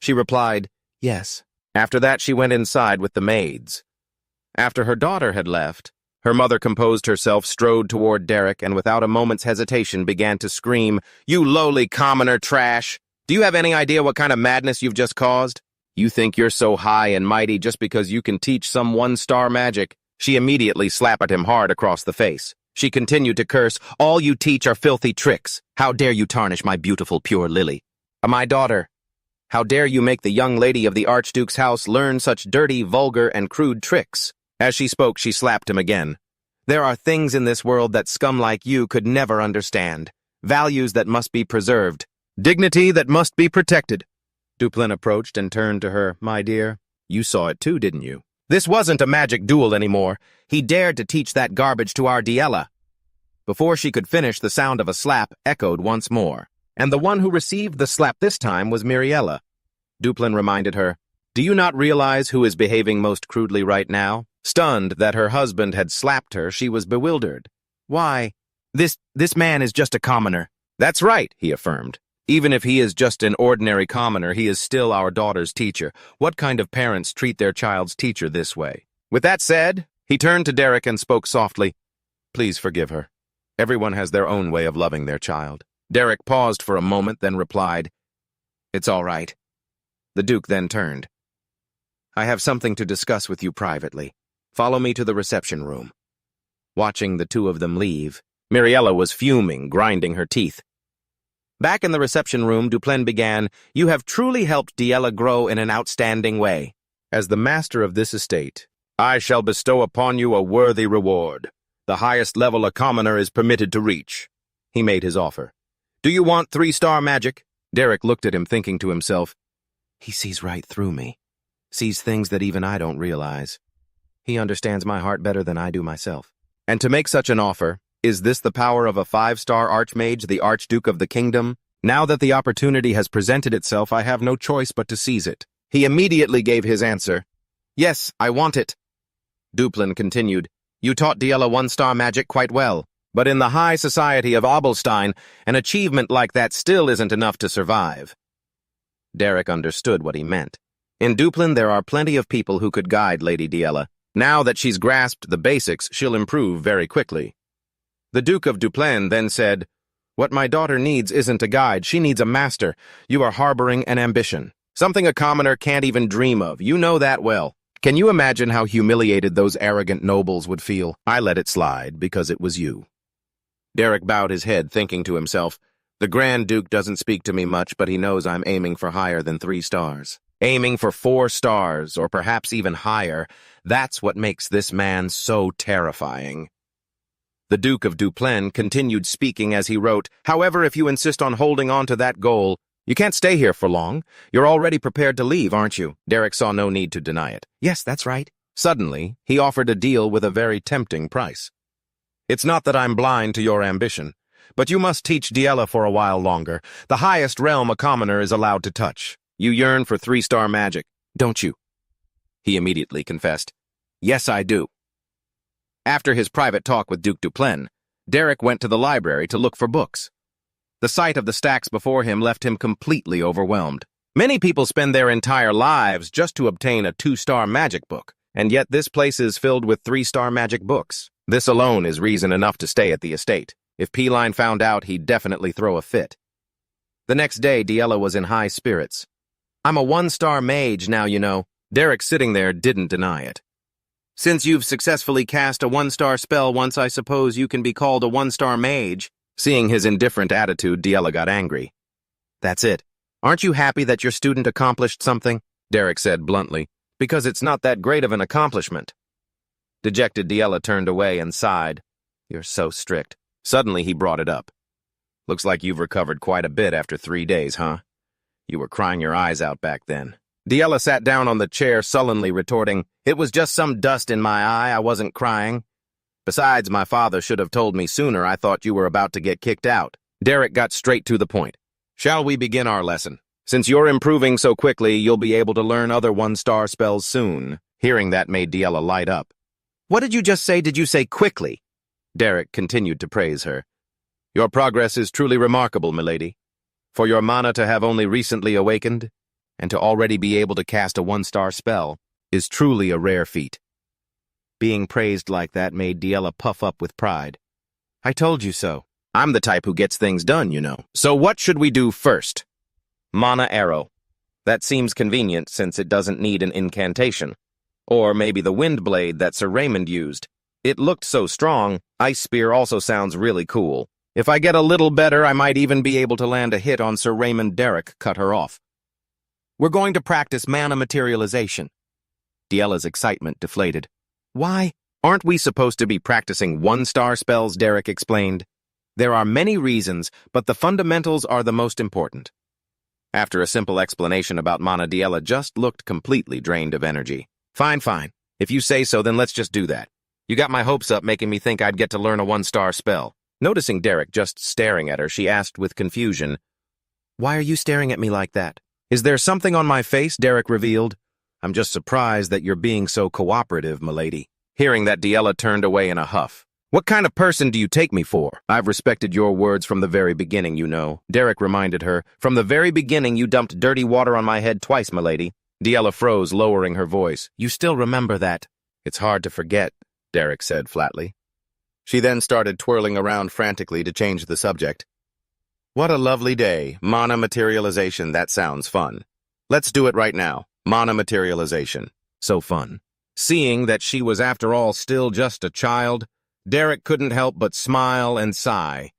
She replied, yes. After that, she went inside with the maids. After her daughter had left, her mother composed herself, strode toward Derek, and without a moment's hesitation began to scream, You lowly commoner trash! Do you have any idea what kind of madness you've just caused? You think you're so high and mighty just because you can teach some one-star magic? She immediately slapped him hard across the face. She continued to curse, All you teach are filthy tricks. How dare you tarnish my beautiful pure lily? My daughter, how dare you make the young lady of the Archduke's house learn such dirty, vulgar, and crude tricks? As she spoke, she slapped him again. There are things in this world that scum like you could never understand. Values that must be preserved. Dignity that must be protected. Duplin approached and turned to her. My dear, you saw it too, didn't you? This wasn't a magic duel anymore. He dared to teach that garbage to our Della. Before she could finish, the sound of a slap echoed once more. And the one who received the slap this time was Miriella. Duplin reminded her, Do you not realize who is behaving most crudely right now? Stunned that her husband had slapped her, she was bewildered. Why? This man is just a commoner. That's right, he affirmed. Even if he is just an ordinary commoner, he is still our daughter's teacher. What kind of parents treat their child's teacher this way? With that said, he turned to Derek and spoke softly. Please forgive her. Everyone has their own way of loving their child. Derek paused for a moment, then replied, It's all right. The Duke then turned. I have something to discuss with you privately. Follow me to the reception room. Watching the two of them leave, Miriella was fuming, grinding her teeth. Back in the reception room, Duplin began, You have truly helped Della grow in an outstanding way. As the master of this estate, I shall bestow upon you a worthy reward. The highest level a commoner is permitted to reach. He made his offer. Do you want 3-star magic? Derek looked at him, thinking to himself, He sees right through me. Sees things that even I don't realize. He understands my heart better than I do myself. And to make such an offer, is this the power of a 5-star archmage, the Archduke of the Kingdom? Now that the opportunity has presented itself, I have no choice but to seize it. He immediately gave his answer. Yes, I want it. Duplin continued, You taught Della 1-star magic quite well, but in the high society of Obelstein, an achievement like that still isn't enough to survive. Derek understood what he meant. In Duplin, there are plenty of people who could guide Lady Della. Now that she's grasped the basics, she'll improve very quickly. The Duke of Duplin then said, What my daughter needs isn't a guide, she needs a master. You are harboring an ambition. Something a commoner can't even dream of. You know that well. Can you imagine how humiliated those arrogant nobles would feel? I let it slide because it was you. Derek bowed his head, thinking to himself, The Grand Duke doesn't speak to me much, but he knows I'm aiming for higher than 3 stars. aiming for 4 stars, or perhaps even higher. That's what makes this man so terrifying. The Duke of Duplain continued speaking as he wrote, "However, if you insist on holding on to that goal, you can't stay here for long. You're already prepared to leave, aren't you?" Derek saw no need to deny it. "Yes, that's right." Suddenly, he offered a deal with a very tempting price. "It's not that I'm blind to your ambition, but you must teach Della for a while longer. The highest realm a commoner is allowed to touch. You yearn for 3-star magic, don't you?" He immediately confessed, "Yes, I do." After his private talk with Duke Duplain, Derek went to the library to look for books. The sight of the stacks before him left him completely overwhelmed. Many people spend their entire lives just to obtain a 2-star magic book, and yet this place is filled with 3-star magic books. This alone is reason enough to stay at the estate. If P-Line found out, he'd definitely throw a fit. The next day, Della was in high spirits. "I'm a 1-star mage now, you know." Derek, sitting there, didn't deny it. "Since you've successfully cast a 1-star spell once, I suppose you can be called a 1-star mage." Seeing his indifferent attitude, Della got angry. "That's it. Aren't you happy that your student accomplished something?" Derek said bluntly. "Because it's not that great of an accomplishment." Dejected, Della turned away and sighed. "You're so strict." Suddenly, he brought it up. "Looks like you've recovered quite a bit after 3 days, huh? You were crying your eyes out back then." Della sat down on the chair, sullenly retorting, "It was just some dust in my eye. I wasn't crying. Besides, my father should have told me sooner. I thought you were about to get kicked out." Derek got straight to the point. "Shall we begin our lesson? Since you're improving so quickly, you'll be able to learn other 1-star spells soon." Hearing that made Della light up. "What did you just say? Did you say quickly?" Derek continued to praise her. "Your progress is truly remarkable, milady. For your mana to have only recently awakened, and to already be able to cast a 1-star spell, is truly a rare feat." Being praised like that made Della puff up with pride. "I told you so. I'm the type who gets things done, you know. So what should we do first?" "Mana arrow. That seems convenient since it doesn't need an incantation. Or maybe the wind blade that Sir Raymond used. It looked so strong. Ice spear also sounds really cool. If I get a little better, I might even be able to land a hit on Sir Raymond." Derek cut her off. "We're going to practice mana materialization." Della's excitement deflated. "Why? Aren't we supposed to be practicing 1-star spells?" Derek explained. "There are many reasons, but the fundamentals are the most important." After a simple explanation about mana, Della just looked completely drained of energy. Fine. If you say so, then let's just do that. You got my hopes up, making me think I'd get to learn a 1-star spell." Noticing Derek just staring at her, she asked with confusion, "Why are you staring at me like that?" "Is there something on my face?" Derek revealed. "I'm just surprised that you're being so cooperative, milady." Hearing that, Della turned away in a huff. "What kind of person do you take me for? I've respected your words from the very beginning, you know." Derek reminded her, "From the very beginning you dumped dirty water on my head twice, milady." Della froze, lowering her voice. "You still remember that?" "It's hard to forget," Derek said flatly. She then started twirling around frantically to change the subject. "What a lovely day. Mana materialization, that sounds fun. Let's do it right now. Mana materialization. So fun." Seeing that she was after all still just a child, Derek couldn't help but smile and sigh.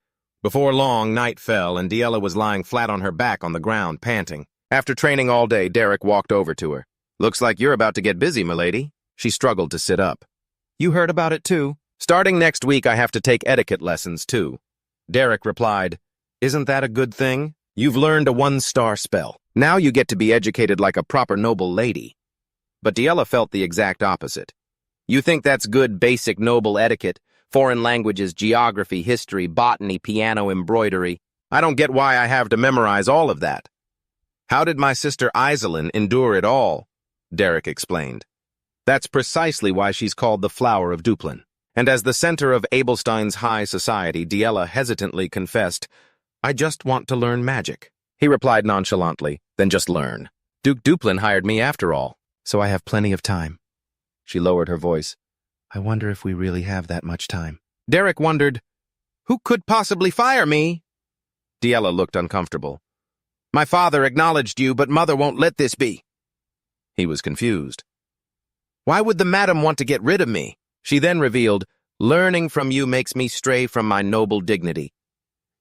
Before long, night fell and Della was lying flat on her back on the ground, panting. After training all day, Derek walked over to her. "Looks like you're about to get busy, milady." She struggled to sit up. "You heard about it too? Starting next week, I have to take etiquette lessons, too." Derek replied, "Isn't that a good thing? You've learned a 1-star spell. Now you get to be educated like a proper noble lady." But Della felt the exact opposite. "You think that's good basic noble etiquette? Foreign languages, geography, history, botany, piano, embroidery. I don't get why I have to memorize all of that." "How did my sister Iselin endure it all?" Derek explained. "That's precisely why she's called the Flower of Duplain." And as the center of Abelstein's high society, Della hesitantly confessed, "I just want to learn magic." He replied nonchalantly, "Then just learn. Duke Duplain hired me after all, so I have plenty of time." She lowered her voice. "I wonder if we really have that much time." Derek wondered, "Who could possibly fire me?" Della looked uncomfortable. "My father acknowledged you, but mother won't let this be." He was confused. "Why would the madam want to get rid of me?" She then revealed, "Learning from you makes me stray from my noble dignity.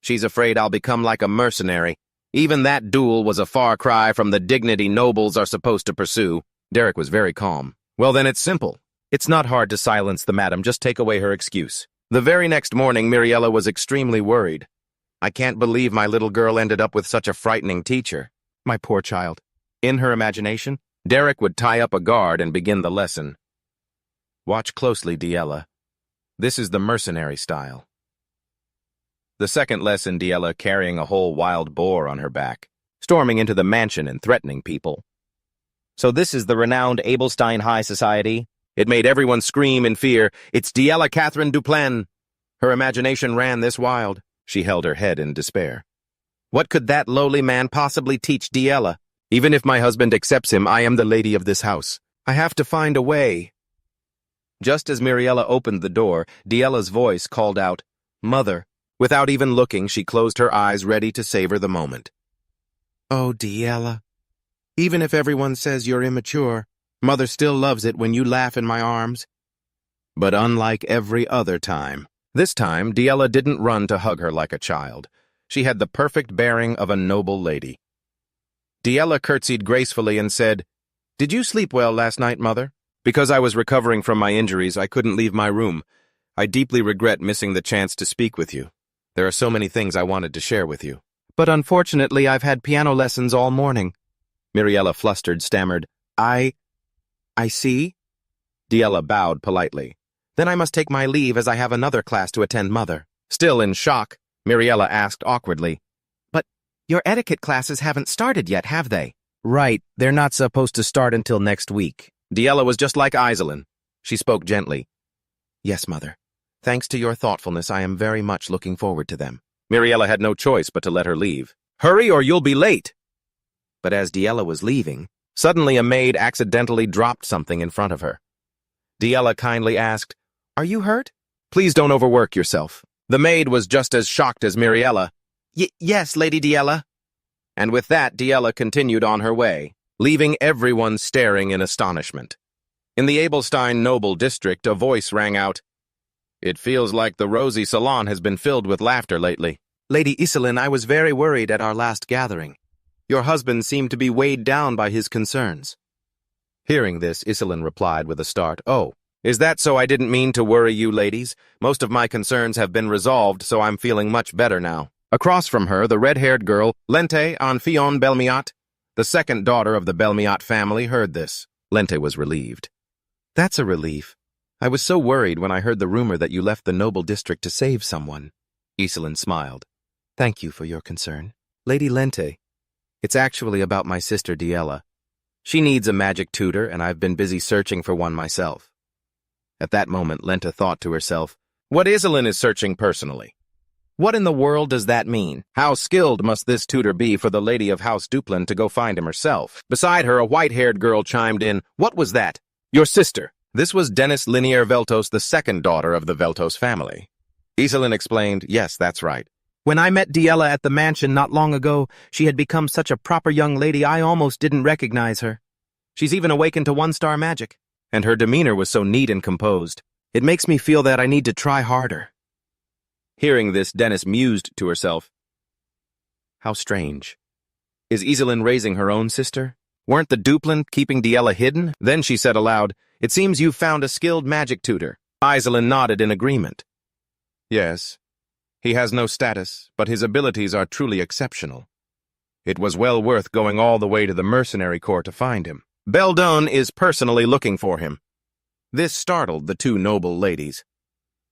She's afraid I'll become like a mercenary." Even that duel was a far cry from the dignity nobles are supposed to pursue. Derek was very calm. Well, then it's simple. It's not hard to silence the madam, just take away her excuse. The very next morning, Miriella was extremely worried. I can't believe my little girl ended up with such a frightening teacher. My poor child. In her imagination, Derek would tie up a guard and begin the lesson. Watch closely, Della. This is the mercenary style. The second lesson, Della carrying a whole wild boar on her back, storming into the mansion and threatening people. So this is the renowned Abelstein High Society? It made everyone scream in fear. It's Della Catherine Duplan. Her imagination ran this wild. She held her head in despair. What could that lowly man possibly teach Della? Even if my husband accepts him, I am the lady of this house. I have to find a way. Just as Miriella opened the door, Della's voice called out, "Mother." Without even looking, she closed her eyes, ready to savor the moment. Oh, Della. Even if everyone says you're immature, Mother still loves it when you laugh in my arms. But unlike every other time, this time Della didn't run to hug her like a child. She had the perfect bearing of a noble lady. Della curtsied gracefully and said, "Did you sleep well last night, Mother? Because I was recovering from my injuries, I couldn't leave my room. I deeply regret missing the chance to speak with you. There are so many things I wanted to share with you. But unfortunately, I've had piano lessons all morning." Miriella, flustered, stammered, I see." Della bowed politely. "Then I must take my leave as I have another class to attend, Mother." Still in shock, Miriella asked awkwardly, "But your etiquette classes haven't started yet, have they?" "Right, they're not supposed to start until next week." Della was just like Iselin. She spoke gently. "Yes, Mother. Thanks to your thoughtfulness, I am very much looking forward to them." Miriella had no choice but to let her leave. "Hurry or you'll be late!" But as Della was leaving, suddenly a maid accidentally dropped something in front of her. Della kindly asked, "Are you hurt?" "Please don't overwork yourself." The maid was just as shocked as Miriella. Yes, Lady Della." And with that, Della continued on her way, leaving everyone staring in astonishment. In the Abelstein noble district, a voice rang out, "It feels like the Rosy Salon has been filled with laughter lately." "Lady Iselin, I was very worried at our last gathering. Your husband seemed to be weighed down by his concerns." Hearing this, Iselin replied with a start, "Oh, is that so? I didn't mean to worry you ladies. Most of my concerns have been resolved, so I'm feeling much better now." Across from her, the red-haired girl, Lente Anfion Belmiat, the second daughter of the Belmiat family, heard this. Lente was relieved. "That's a relief. I was so worried when I heard the rumor that you left the noble district to save someone." Iselin smiled. "Thank you for your concern. Lady Lente, it's actually about my sister Della. She needs a magic tutor, and I've been busy searching for one myself." At that moment, Lente thought to herself, "What Iselin is searching personally? What in the world does that mean? How skilled must this tutor be for the lady of House Duplan to go find him herself?" Beside her, a white-haired girl chimed in, "What was that?" "Your sister." This was Dennis Linier Veltos, the second daughter of the Veltos family. Iselin explained, "Yes, that's right. When I met Della at the mansion not long ago, she had become such a proper young lady I almost didn't recognize her. She's even awakened to one-star magic. And her demeanor was so neat and composed. It makes me feel that I need to try harder." Hearing this, Dennis mused to herself, "How strange. Is Iselin raising her own sister? Weren't the Duplan keeping Della hidden?" Then she said aloud, "It seems you've found a skilled magic tutor." Iselin nodded in agreement. "Yes. He has no status, but his abilities are truly exceptional. It was well worth going all the way to the mercenary corps to find him. Beldone is personally looking for him." This startled the two noble ladies.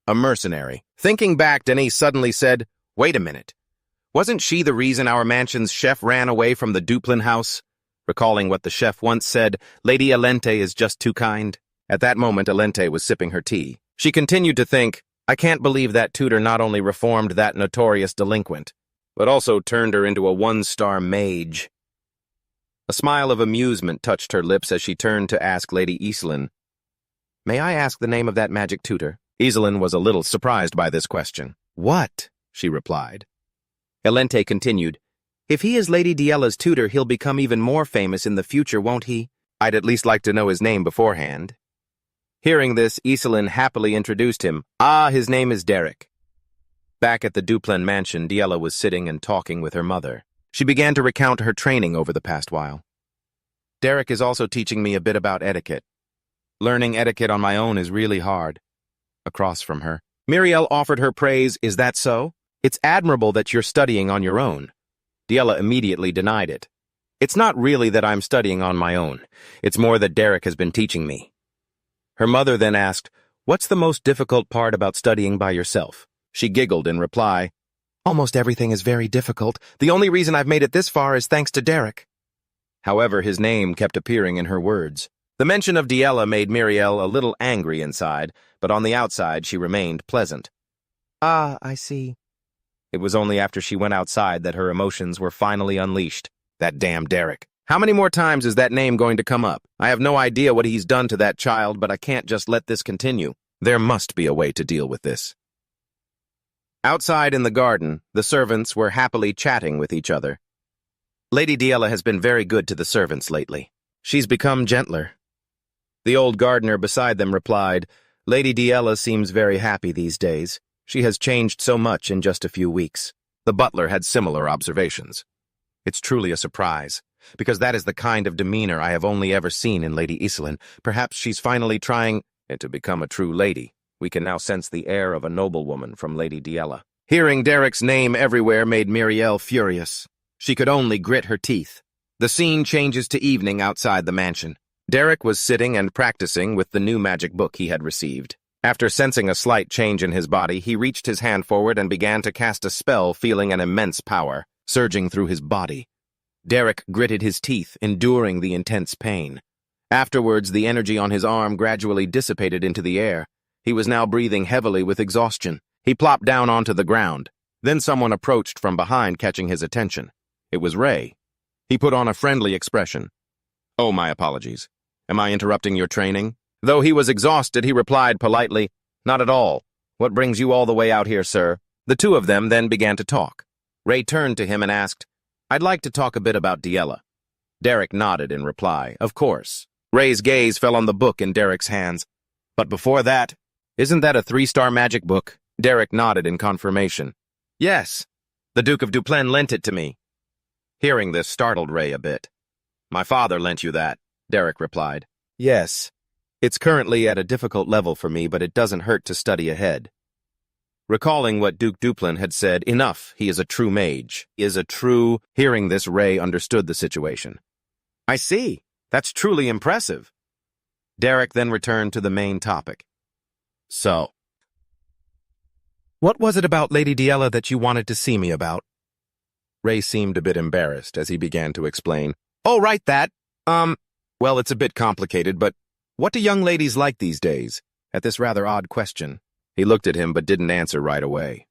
A mercenary. Thinking back, Denise suddenly said, "Wait a minute. Wasn't she the reason our mansion's chef ran away from the Duplan house?" Recalling what the chef once said, "Lady Alente is just too kind." At that moment, Alente was sipping her tea. She continued to think, "I can't believe that tutor not only reformed that notorious delinquent, but also turned her into a one-star mage." A smile of amusement touched her lips as she turned to ask Lady Iselin, "May I ask the name of that magic tutor?" Iselin was a little surprised by this question. "What?" she replied. Alente continued, "If he is Lady Della's tutor, he'll become even more famous in the future, won't he? I'd at least like to know his name beforehand." Hearing this, Iselin happily introduced him. His name is Derek." Back at the Duplan mansion, Della was sitting and talking with her mother. She began to recount her training over the past while. Derek is also teaching me a bit about etiquette. Learning etiquette on my own is really hard. Across from her, Muriel offered her praise. Is that so? It's admirable that you're studying on your own. Della immediately denied it. It's not really that I'm studying on my own. It's more that Derek has been teaching me. Her mother then asked, what's the most difficult part about studying by yourself? She giggled in reply, almost everything is very difficult. The only reason I've made it this far is thanks to Derek. However, his name kept appearing in her words. The mention of Della made Muriel a little angry inside, but on the outside she remained pleasant. Ah, I see. It was only after she went outside that her emotions were finally unleashed. That damn Derek. How many more times is that name going to come up? I have no idea what he's done to that child, but I can't just let this continue. There must be a way to deal with this. Outside in the garden, the servants were happily chatting with each other. Lady Della has been very good to the servants lately. She's become gentler. The old gardener beside them replied, Lady Della seems very happy these days. She has changed so much in just a few weeks. The butler had similar observations. It's truly a surprise, because that is the kind of demeanor I have only ever seen in Lady Iselin. Perhaps she's finally trying to become a true lady. We can now sense the air of a noblewoman from Lady Della. Hearing Derek's name everywhere made Muriel furious. She could only grit her teeth. The scene changes to evening outside the mansion. Derek was sitting and practicing with the new magic book he had received. After sensing a slight change in his body, he reached his hand forward and began to cast a spell, feeling an immense power surging through his body. Derek gritted his teeth, enduring the intense pain. Afterwards, the energy on his arm gradually dissipated into the air. He was now breathing heavily with exhaustion. He plopped down onto the ground. Then someone approached from behind, catching his attention. It was Ray. He put on a friendly expression. Oh, my apologies. Am I interrupting your training? Though he was exhausted, he replied politely, Not at all. What brings you all the way out here, sir? The two of them then began to talk. Ray turned to him and asked, I'd like to talk a bit about Della. Derek nodded in reply, Of course. Ray's gaze fell on the book in Derek's hands. But before that, isn't that a 3-star magic book? Derek nodded in confirmation. Yes. The Duke of Duplain lent it to me. Hearing this startled Ray a bit. My father lent you that, Derek replied. Yes. It's currently at a difficult level for me, but it doesn't hurt to study ahead. Recalling what Duke Duplain had said, enough, he is a true mage. Hearing this, Ray understood the situation. I see. That's truly impressive. Derek then returned to the main topic. So, what was it about Lady Della that you wanted to see me about? Ray seemed a bit embarrassed as he began to explain. Oh, right, that. Well, it's a bit complicated, but what do young ladies like these days? At this rather odd question, he looked at him but didn't answer right away.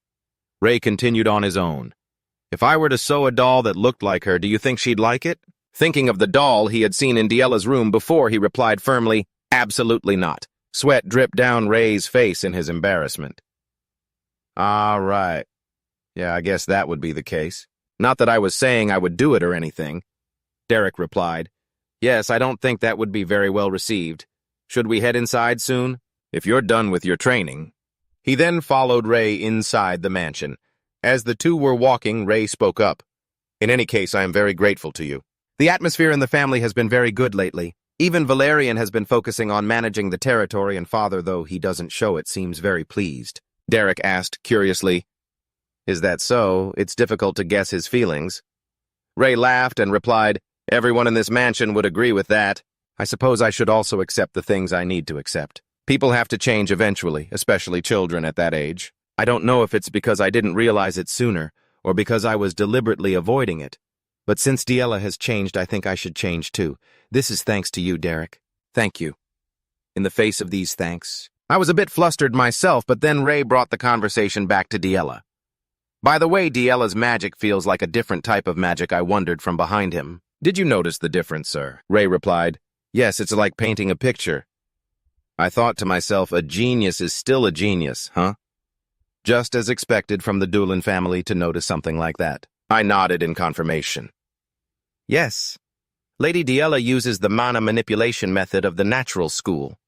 Ray continued on his own. If I were to sew a doll that looked like her, do you think she'd like it? Thinking of the doll he had seen in Della's room before, he replied firmly, Absolutely not. Sweat dripped down Ray's face in his embarrassment. Ah, right. Yeah, I guess that would be the case. Not that I was saying I would do it or anything. Derek replied, Yes, I don't think that would be very well received. Should we head inside soon? If you're done with your training. He then followed Ray inside the mansion. As the two were walking, Ray spoke up. In any case, I am very grateful to you. The atmosphere in the family has been very good lately. Even Valerian has been focusing on managing the territory, and father, though he doesn't show it, seems very pleased. Derek asked curiously, Is that so? It's difficult to guess his feelings. Ray laughed and replied, Everyone in this mansion would agree with that. I suppose I should also accept the things I need to accept. People have to change eventually, especially children at that age. I don't know if it's because I didn't realize it sooner, or because I was deliberately avoiding it. But since Della has changed, I think I should change too. This is thanks to you, Derek. Thank you. In the face of these thanks, I was a bit flustered myself, but then Ray brought the conversation back to Della. By the way, Della's magic feels like a different type of magic, I wondered from behind him. Did you notice the difference, sir? Ray replied, Yes, it's like painting a picture. I thought to myself, a genius is still a genius, huh? Just as expected from the Dulan family to notice something like that. I nodded in confirmation. Yes. Lady Della uses the mana manipulation method of the natural school.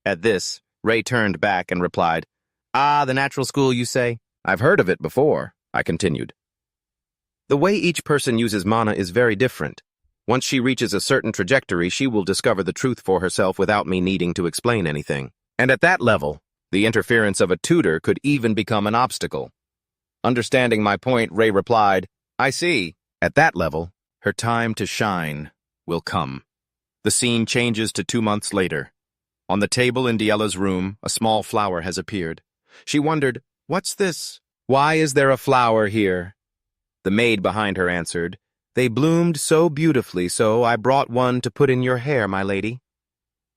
At this, Ray turned back and replied, Ah, the natural school, you say? I've heard of it before, I continued. The way each person uses mana is very different. Once she reaches a certain trajectory, she will discover the truth for herself without me needing to explain anything. And at that level, the interference of a tutor could even become an obstacle. Understanding my point, Ray replied, I see. At that level, her time to shine will come. The scene changes to 2 months later. On the table in Della's room, a small flower has appeared. She wondered, what's this? Why is there a flower here? The maid behind her answered, They bloomed so beautifully, so I brought one to put in your hair, my lady.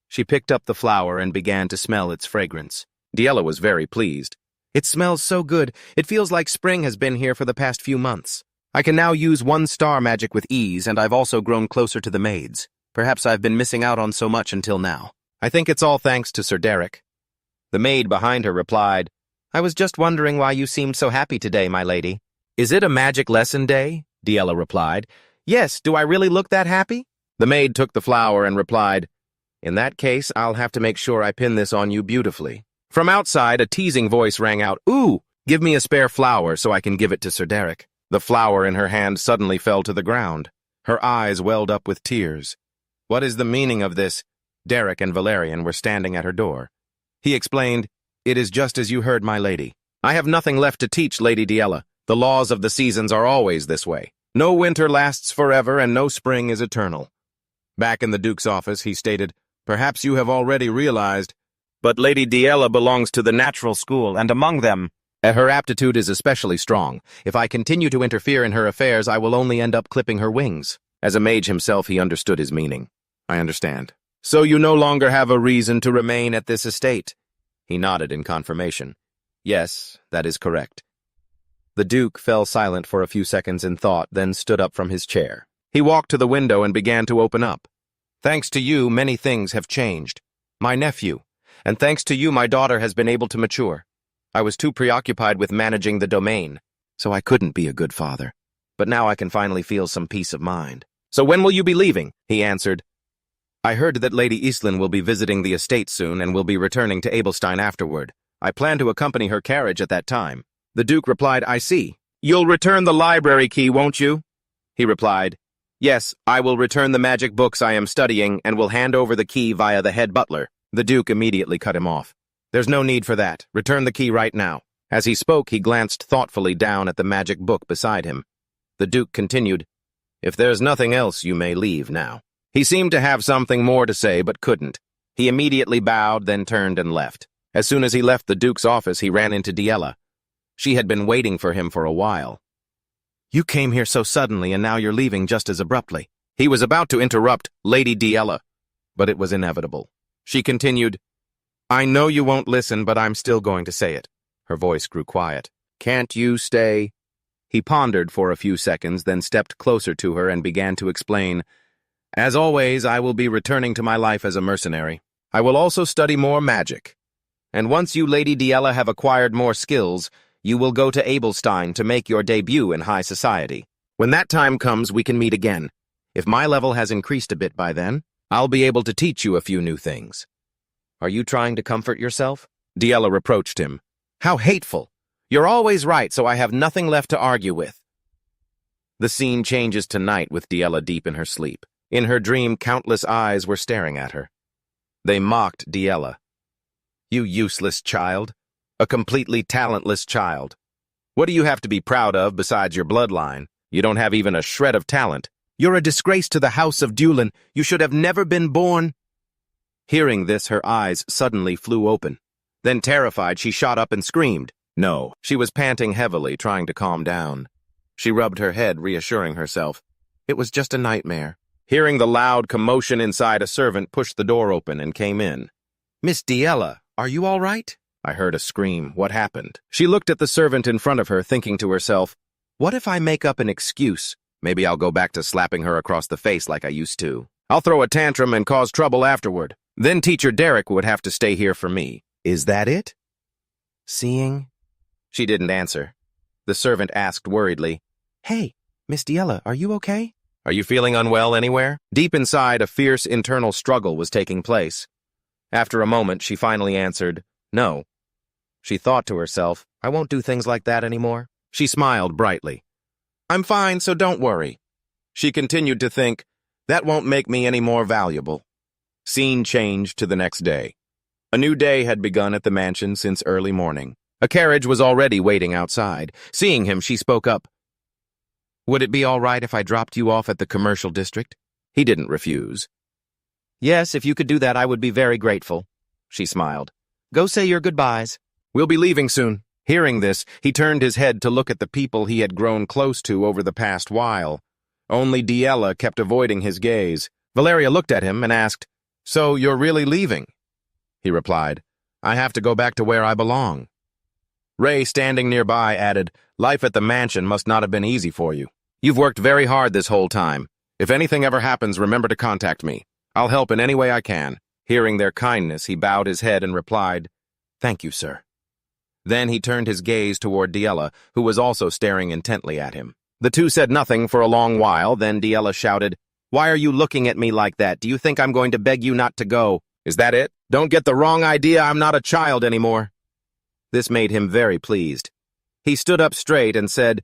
She picked up the flower and began to smell its fragrance. Della was very pleased. It smells so good. It feels like spring has been here for the past few months. I can now use 1-star magic with ease, and I've also grown closer to the maids. Perhaps I've been missing out on so much until now. I think it's all thanks to Sir Derek. The maid behind her replied, I was just wondering why you seemed so happy today, my lady. Is it a magic lesson day? Della replied. Yes, do I really look that happy? The maid took the flower and replied, In that case, I'll have to make sure I pin this on you beautifully. From outside, a teasing voice rang out, Ooh, give me a spare flower so I can give it to Sir Derek. The flower in her hand suddenly fell to the ground. Her eyes welled up with tears. What is the meaning of this? Derek and Valerian were standing at her door. He explained, It is just as you heard, my lady. I have nothing left to teach, Lady Della. The laws of the seasons are always this way. No winter lasts forever and no spring is eternal. Back in the Duke's office, he stated, Perhaps you have already realized, but Lady Della belongs to the natural school, and among them, her aptitude is especially strong. If I continue to interfere in her affairs, I will only end up clipping her wings. As a mage himself, he understood his meaning. I understand. So you no longer have a reason to remain at this estate? He nodded in confirmation. Yes, that is correct. The Duke fell silent for a few seconds in thought, then stood up from his chair. He walked to the window and began to open up. Thanks to you, many things have changed. My nephew, and thanks to you, my daughter has been able to mature. I was too preoccupied with managing the domain, so I couldn't be a good father. But now I can finally feel some peace of mind. So when will you be leaving? He answered. I heard that Lady Eastlyn will be visiting the estate soon and will be returning to Abelstein afterward. I plan to accompany her carriage at that time. The Duke replied, I see. You'll return the library key, won't you? He replied, Yes, I will return the magic books I am studying and will hand over the key via the head butler. The Duke immediately cut him off. There's no need for that. Return the key right now. As he spoke, he glanced thoughtfully down at the magic book beside him. The Duke continued, If there's nothing else, you may leave now. He seemed to have something more to say, but couldn't. He immediately bowed, then turned and left. As soon as he left the Duke's office, he ran into Della. She had been waiting for him for a while. You came here so suddenly, and now you're leaving just as abruptly. He was about to interrupt Lady Della, but it was inevitable. She continued, I know you won't listen, but I'm still going to say it. Her voice grew quiet. Can't you stay? He pondered for a few seconds, then stepped closer to her and began to explain, As always, I will be returning to my life as a mercenary. I will also study more magic. And once you, Lady Della, have acquired more skills, you will go to Abelstein to make your debut in high society. When that time comes, we can meet again. If my level has increased a bit by then, I'll be able to teach you a few new things. Are you trying to comfort yourself? Della reproached him. How hateful! You're always right, so I have nothing left to argue with. The scene changes to night with Della deep in her sleep. In her dream, countless eyes were staring at her. They mocked Della. You useless child. A completely talentless child. What do you have to be proud of besides your bloodline? You don't have even a shred of talent. You're a disgrace to the house of Dulin. You should have never been born. Hearing this, her eyes suddenly flew open. Then, terrified, she shot up and screamed. No, she was panting heavily, trying to calm down. She rubbed her head, reassuring herself. It was just a nightmare. Hearing the loud commotion inside, a servant pushed the door open and came in. Miss Della, are you all right? I heard a scream. What happened? She looked at the servant in front of her, thinking to herself, what if I make up an excuse? Maybe I'll go back to slapping her across the face like I used to. I'll throw a tantrum and cause trouble afterward. Then Teacher Derek would have to stay here for me. Is that it? Seeing? She didn't answer. The servant asked worriedly, Hey, Miss Della, are you okay? Are you feeling unwell anywhere? Deep inside, a fierce internal struggle was taking place. After a moment, she finally answered, No. She thought to herself, I won't do things like that anymore. She smiled brightly. I'm fine, so don't worry. She continued to think, that won't make me any more valuable. Scene changed to the next day. A new day had begun at the mansion since early morning. A carriage was already waiting outside. Seeing him, she spoke up. Would it be all right if I dropped you off at the commercial district? He didn't refuse. Yes, if you could do that, I would be very grateful. She smiled. Go say your goodbyes. We'll be leaving soon. Hearing this, he turned his head to look at the people he had grown close to over the past while. Only Della kept avoiding his gaze. Valeria looked at him and asked, So you're really leaving? He replied, I have to go back to where I belong. Ray, standing nearby, added, Life at the mansion must not have been easy for you. You've worked very hard this whole time. If anything ever happens, remember to contact me. I'll help in any way I can. Hearing their kindness, he bowed his head and replied, Thank you, sir. Then he turned his gaze toward Della, who was also staring intently at him. The two said nothing for a long while, then Della shouted, Why are you looking at me like that? Do you think I'm going to beg you not to go? Is that it? Don't get the wrong idea, I'm not a child anymore. This made him very pleased. He stood up straight and said,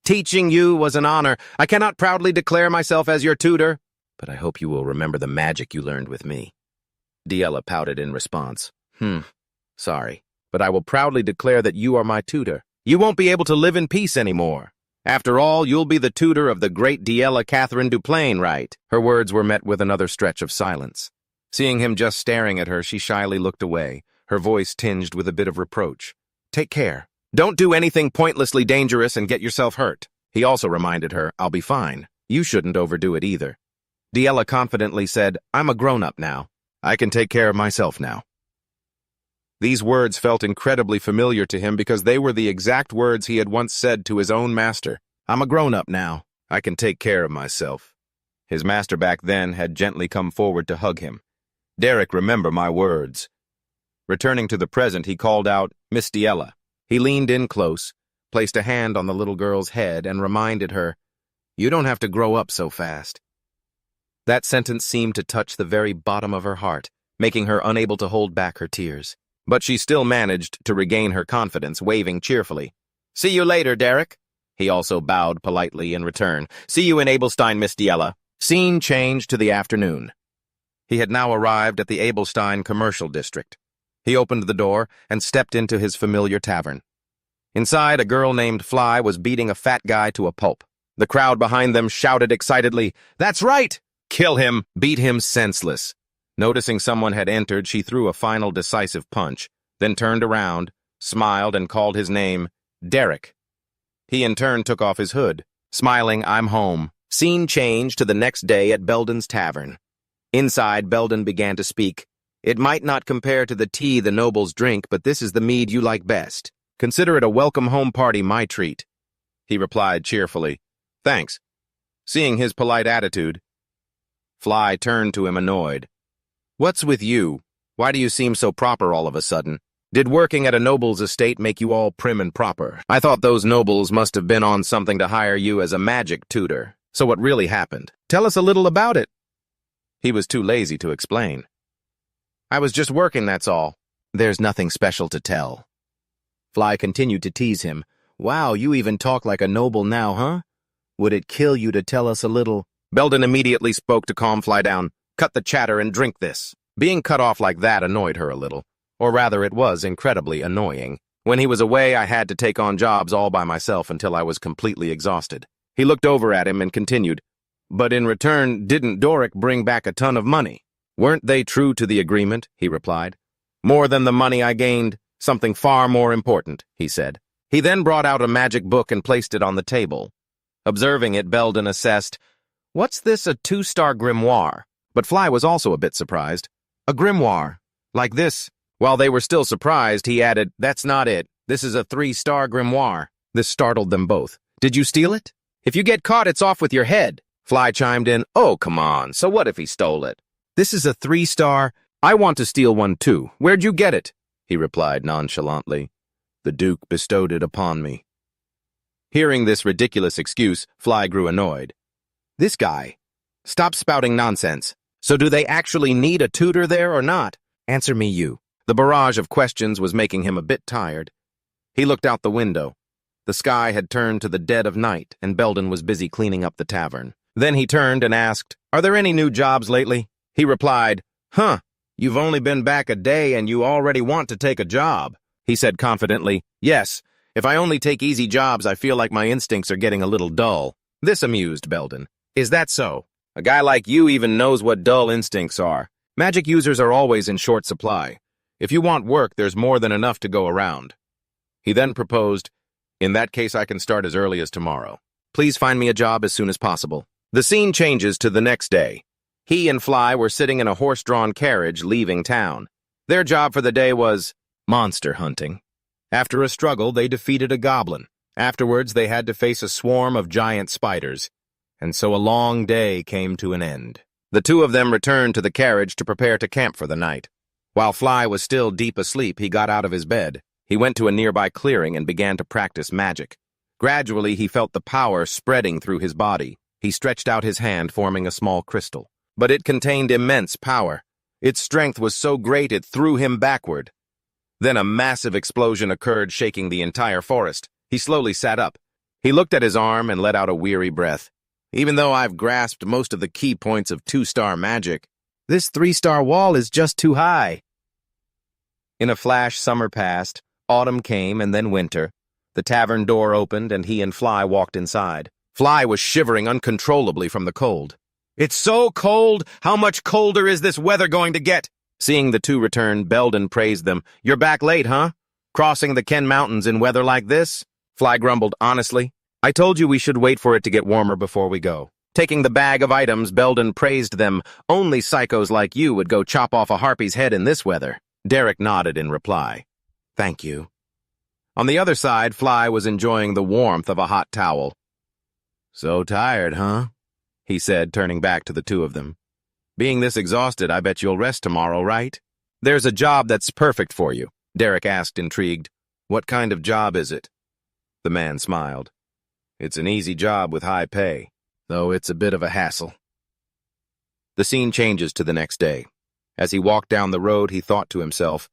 Teaching you was an honor. I cannot proudly declare myself as your tutor, but I hope you will remember the magic you learned with me. Della pouted in response. Sorry, but I will proudly declare that you are my tutor. You won't be able to live in peace anymore. After all, you'll be the tutor of the great Della Catherine Duplain, right? Her words were met with another stretch of silence. Seeing him just staring at her, she shyly looked away, her voice tinged with a bit of reproach. Take care. Don't do anything pointlessly dangerous and get yourself hurt. He also reminded her, I'll be fine. You shouldn't overdo it either. Della confidently said, I'm a grown-up now. I can take care of myself now. These words felt incredibly familiar to him because they were the exact words he had once said to his own master. I'm a grown-up now. I can take care of myself. His master back then had gently come forward to hug him. Derek, remember my words. Returning to the present, he called out, Miss Della. He leaned in close, placed a hand on the little girl's head, and reminded her, You don't have to grow up so fast. That sentence seemed to touch the very bottom of her heart, making her unable to hold back her tears. But she still managed to regain her confidence, waving cheerfully. See you later, Derek. He also bowed politely in return. See you in Abelstein, Miss Della. Scene changed to the afternoon. He had now arrived at the Abelstein commercial district. He opened the door and stepped into his familiar tavern. Inside, a girl named Fly was beating a fat guy to a pulp. The crowd behind them shouted excitedly, That's right! Kill him! Beat him senseless. Noticing someone had entered, she threw a final decisive punch, then turned around, smiled, and called his name, Derek. He in turn took off his hood, smiling, I'm home. Scene changed to the next day at Belden's tavern. Inside, Belden began to speak. It might not compare to the tea the nobles drink, but this is the mead you like best. Consider it a welcome home party, my treat. He replied cheerfully, Thanks. Seeing his polite attitude, Fly turned to him annoyed. What's with you? Why do you seem so proper all of a sudden? Did working at a noble's estate make you all prim and proper? I thought those nobles must have been on something to hire you as a magic tutor. So what really happened? Tell us a little about it. He was too lazy to explain. I was just working, that's all. There's nothing special to tell. Fly continued to tease him. Wow, you even talk like a noble now, huh? Would it kill you to tell us a little? Belden immediately spoke to calm Fly down. Cut the chatter and drink this. Being cut off like that annoyed her a little. Or rather, it was incredibly annoying. When he was away, I had to take on jobs all by myself until I was completely exhausted. He looked over at him and continued, But in return, didn't Doric bring back a ton of money? Weren't they true to the agreement? He replied. More than the money I gained, something far more important, he said. He then brought out a magic book and placed it on the table. Observing it, Belden assessed, What's this, a 2-star grimoire? But Fly was also a bit surprised. A grimoire. Like this. While they were still surprised, he added, That's not it. This is a 3-star grimoire. This startled them both. Did you steal it? If you get caught, it's off with your head. Fly chimed in, Oh, come on. So what if he stole it? This is a 3-star. I want to steal one too. Where'd you get it? He replied nonchalantly. The Duke bestowed it upon me. Hearing this ridiculous excuse, Fly grew annoyed. This guy. Stop spouting nonsense. So do they actually need a tutor there or not? Answer me, you. The barrage of questions was making him a bit tired. He looked out the window. The sky had turned to the dead of night, and Belden was busy cleaning up the tavern. Then he turned and asked, "Are there any new jobs lately?" He replied, "You've only been back a day and you already want to take a job." He said confidently, "Yes, if I only take easy jobs, I feel like my instincts are getting a little dull." This amused Belden. "Is that so? A guy like you even knows what dull instincts are. Magic users are always in short supply. If you want work, there's more than enough to go around." He then proposed, "In that case, I can start as early as tomorrow. Please find me a job as soon as possible." The scene changes to the next day. He and Fly were sitting in a horse-drawn carriage leaving town. Their job for the day was monster hunting. After a struggle, they defeated a goblin. Afterwards, they had to face a swarm of giant spiders. And so a long day came to an end. The two of them returned to the carriage to prepare to camp for the night. While Fly was still deep asleep, he got out of his bed. He went to a nearby clearing and began to practice magic. Gradually, he felt the power spreading through his body. He stretched out his hand, forming a small crystal. But it contained immense power. Its strength was so great it threw him backward. Then a massive explosion occurred, shaking the entire forest. He slowly sat up. He looked at his arm and let out a weary breath. "Even though I've grasped most of the key points of 2-star magic, this 3-star wall is just too high." In a flash, summer passed, autumn came, and then winter. The tavern door opened, and he and Fly walked inside. Fly was shivering uncontrollably from the cold. "It's so cold! How much colder is this weather going to get?" Seeing the two return, Belden praised them. "You're back late, huh? Crossing the Ken Mountains in weather like this?" Fly grumbled honestly. "I told you we should wait for it to get warmer before we go." Taking the bag of items, Belden praised them. "Only psychos like you would go chop off a harpy's head in this weather." Derek nodded in reply. "Thank you." On the other side, Fly was enjoying the warmth of a hot towel. "So tired, huh?" he said, turning back to the two of them. "Being this exhausted, I bet you'll rest tomorrow, right?" "There's a job that's perfect for you," Derek asked, intrigued. "What kind of job is it?" The man smiled. "It's an easy job with high pay, though it's a bit of a hassle." The scene changes to the next day. As he walked down the road, he thought to himself,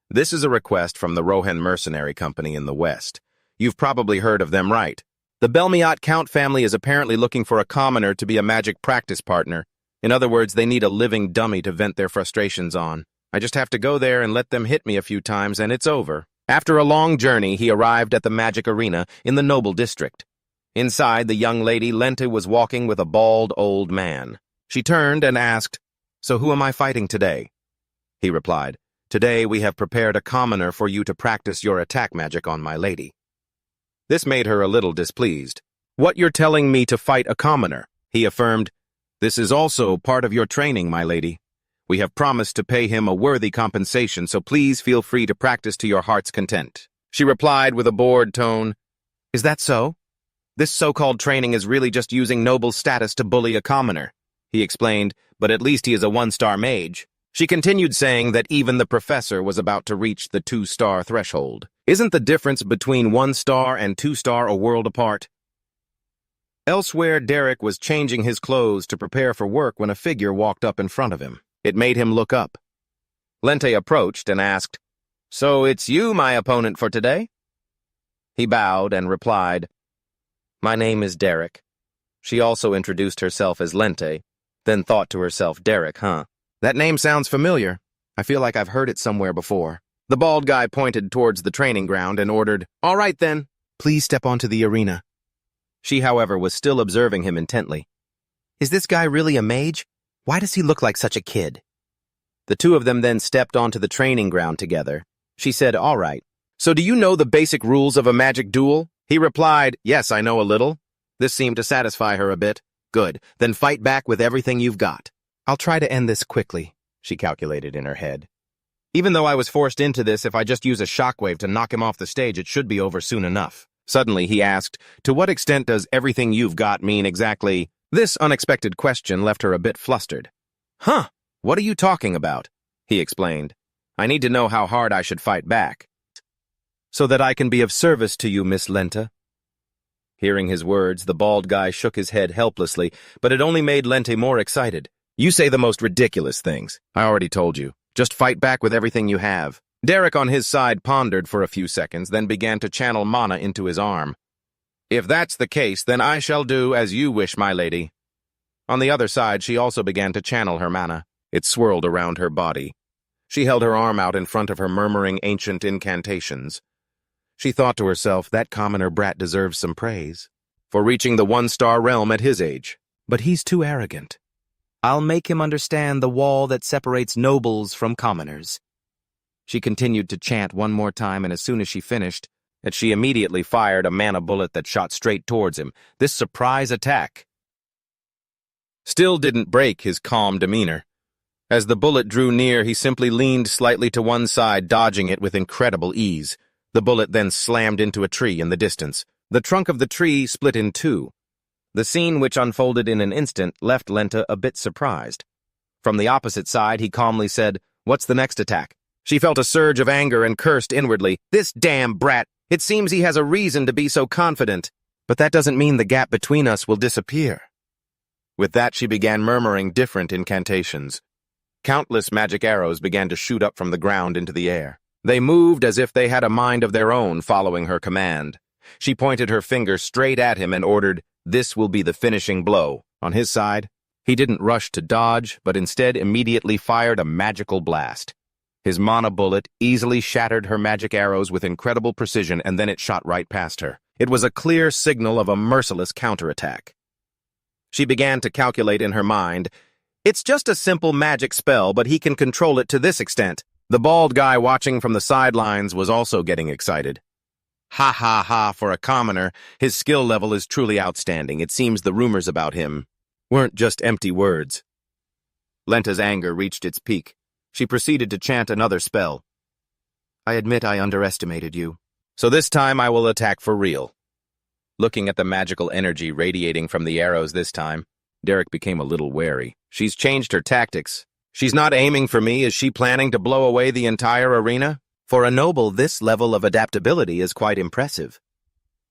"This is a request from the Rohan Mercenary Company in the West. You've probably heard of them, right? The Belmiot Count family is apparently looking for a commoner to be a magic practice partner. In other words, they need a living dummy to vent their frustrations on. I just have to go there and let them hit me a few times, and it's over." After a long journey, he arrived at the magic arena in the Noble District. Inside, the young lady Lente was walking with a bald old man. She turned and asked, "So who am I fighting today?" He replied, "Today we have prepared a commoner for you to practice your attack magic on my lady." This made her a little displeased. "What, you're telling me to fight a commoner?" He affirmed, "This is also part of your training, my lady. We have promised to pay him a worthy compensation, so please feel free to practice to your heart's content." She replied with a bored tone, "Is that so? This so-called training is really just using noble status to bully a commoner." He explained, "But at least he is a 1-star mage." She continued, saying that even the professor was about to reach the 2-star threshold. "Isn't the difference between 1-star and 2-star a world apart?" Elsewhere, Derek was changing his clothes to prepare for work when a figure walked up in front of him. It made him look up. Lente approached and asked, "So it's you, my opponent for today?" He bowed and replied, "My name is Derek." She also introduced herself as Lente, then thought to herself, "Derek, huh? That name sounds familiar. I feel like I've heard it somewhere before." The bald guy pointed towards the training ground and ordered, "All right then, please step onto the arena." She, however, was still observing him intently. "Is this guy really a mage? Why does he look like such a kid?" The two of them then stepped onto the training ground together. She said, "All right. So do you know the basic rules of a magic duel?" He replied, "Yes, I know a little." This seemed to satisfy her a bit. "Good, then fight back with everything you've got." "I'll try to end this quickly," she calculated in her head. "Even though I was forced into this, if I just use a shockwave to knock him off the stage, it should be over soon enough." Suddenly, he asked, "To what extent does everything you've got mean exactly?" This unexpected question left her a bit flustered. "Huh, what are you talking about?" He explained. "I need to know how hard I should fight back." "So that I can be of service to you, Miss Lente." Hearing his words, the bald guy shook his head helplessly, but it only made Lente more excited. "You say the most ridiculous things. I already told you. Just fight back with everything you have." Derek on his side pondered for a few seconds, then began to channel mana into his arm. If that's the case, then I shall do as you wish, my lady. On the other side, she also began to channel her mana. It swirled around her body. She held her arm out in front of her, murmuring ancient incantations. She thought to herself, that commoner brat deserves some praise for reaching the one-star realm at his age. But he's too arrogant. I'll make him understand the wall that separates nobles from commoners. She continued to chant one more time, and as soon as she finished, she immediately fired a mana bullet that shot straight towards him. This surprise attack still didn't break his calm demeanor. As the bullet drew near, he simply leaned slightly to one side, dodging it with incredible ease. The bullet then slammed into a tree in the distance. The trunk of the tree split in two. The scene, which unfolded in an instant, left Lenta a bit surprised. From the opposite side, he calmly said, "What's the next attack?" She felt a surge of anger and cursed inwardly. This damn brat! It seems he has a reason to be so confident. But that doesn't mean the gap between us will disappear. With that, she began murmuring different incantations. Countless magic arrows began to shoot up from the ground into the air. They moved as if they had a mind of their own, following her command. She pointed her finger straight at him and ordered, "This will be the finishing blow." On his side, he didn't rush to dodge, but instead immediately fired a magical blast. His mana bullet easily shattered her magic arrows with incredible precision, and then it shot right past her. It was a clear signal of a merciless counterattack. She began to calculate in her mind, it's just a simple magic spell, but he can control it to this extent. The bald guy watching from the sidelines was also getting excited. Ha ha ha, for a commoner, his skill level is truly outstanding. It seems the rumors about him weren't just empty words. Lenta's anger reached its peak. She proceeded to chant another spell. I admit I underestimated you. So this time I will attack for real. Looking at the magical energy radiating from the arrows this time, Derek became a little wary. She's changed her tactics. She's not aiming for me. Is she planning to blow away the entire arena? For a noble, this level of adaptability is quite impressive.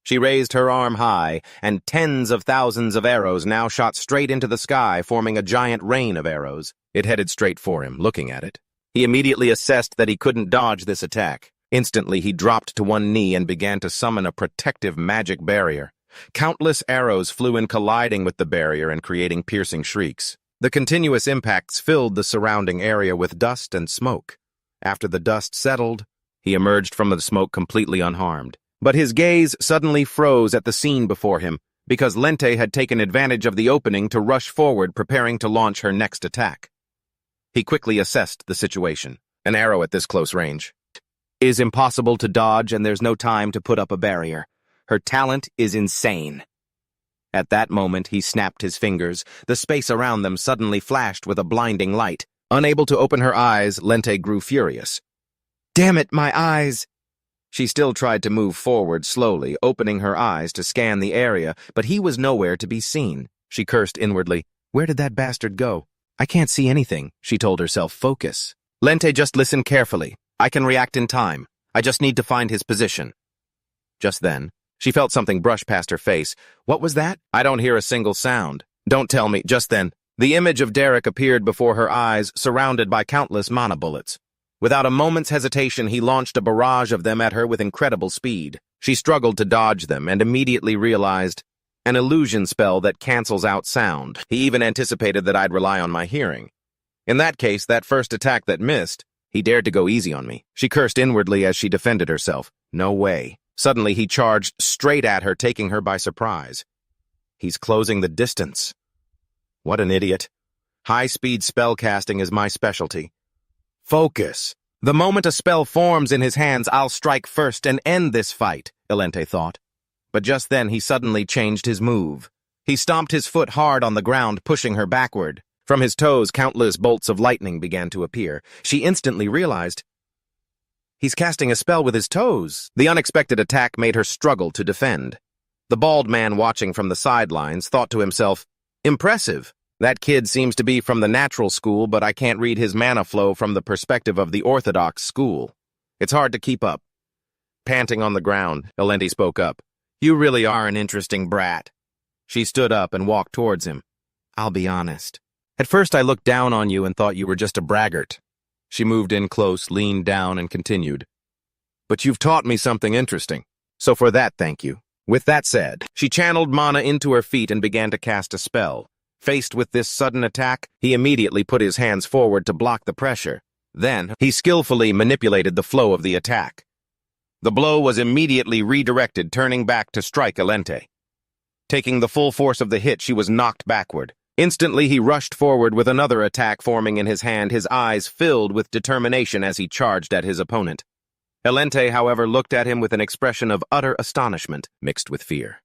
She raised her arm high, and tens of thousands of arrows now shot straight into the sky, forming a giant rain of arrows. It headed straight for him, looking at it. He immediately assessed that he couldn't dodge this attack. Instantly, he dropped to one knee and began to summon a protective magic barrier. Countless arrows flew in, colliding with the barrier and creating piercing shrieks. The continuous impacts filled the surrounding area with dust and smoke. After the dust settled, he emerged from the smoke completely unharmed. But his gaze suddenly froze at the scene before him, because Lente had taken advantage of the opening to rush forward, preparing to launch her next attack. He quickly assessed the situation. An arrow at this close range is impossible to dodge, and there's no time to put up a barrier. Her talent is insane. At that moment, he snapped his fingers. The space around them suddenly flashed with a blinding light. Unable to open her eyes, Lente grew furious. Damn it, my eyes! She still tried to move forward slowly, opening her eyes to scan the area, but he was nowhere to be seen. She cursed inwardly. Where did that bastard go? I can't see anything, she told herself. Focus. Lente, just listen carefully. I can react in time. I just need to find his position. Just then, she felt something brush past her face. What was that? I don't hear a single sound. Don't tell me. Just then, the image of Derek appeared before her eyes, surrounded by countless mana bullets. Without a moment's hesitation, he launched a barrage of them at her with incredible speed. She struggled to dodge them and immediately realized an illusion spell that cancels out sound. He even anticipated that I'd rely on my hearing. In that case, that first attack that missed, he dared to go easy on me. She cursed inwardly as she defended herself. No way. Suddenly, he charged straight at her, taking her by surprise. He's closing the distance. What an idiot. High-speed spellcasting is my specialty. Focus. The moment a spell forms in his hands, I'll strike first and end this fight, Elente thought. But just then, he suddenly changed his move. He stomped his foot hard on the ground, pushing her backward. From his toes, countless bolts of lightning began to appear. She instantly realized he's casting a spell with his toes. The unexpected attack made her struggle to defend. The bald man watching from the sidelines thought to himself, impressive. That kid seems to be from the natural school, but I can't read his mana flow from the perspective of the orthodox school. It's hard to keep up. Panting on the ground, Elente spoke up. You really are an interesting brat. She stood up and walked towards him. I'll be honest. At first I looked down on you and thought you were just a braggart. She moved in close, leaned down, and continued. But you've taught me something interesting. So for that, thank you. With that said, she channeled mana into her feet and began to cast a spell. Faced with this sudden attack, he immediately put his hands forward to block the pressure. Then, he skillfully manipulated the flow of the attack. The blow was immediately redirected, turning back to strike Elente. Taking the full force of the hit, she was knocked backward. Instantly, he rushed forward with another attack forming in his hand, his eyes filled with determination as he charged at his opponent. Elente, however, looked at him with an expression of utter astonishment mixed with fear.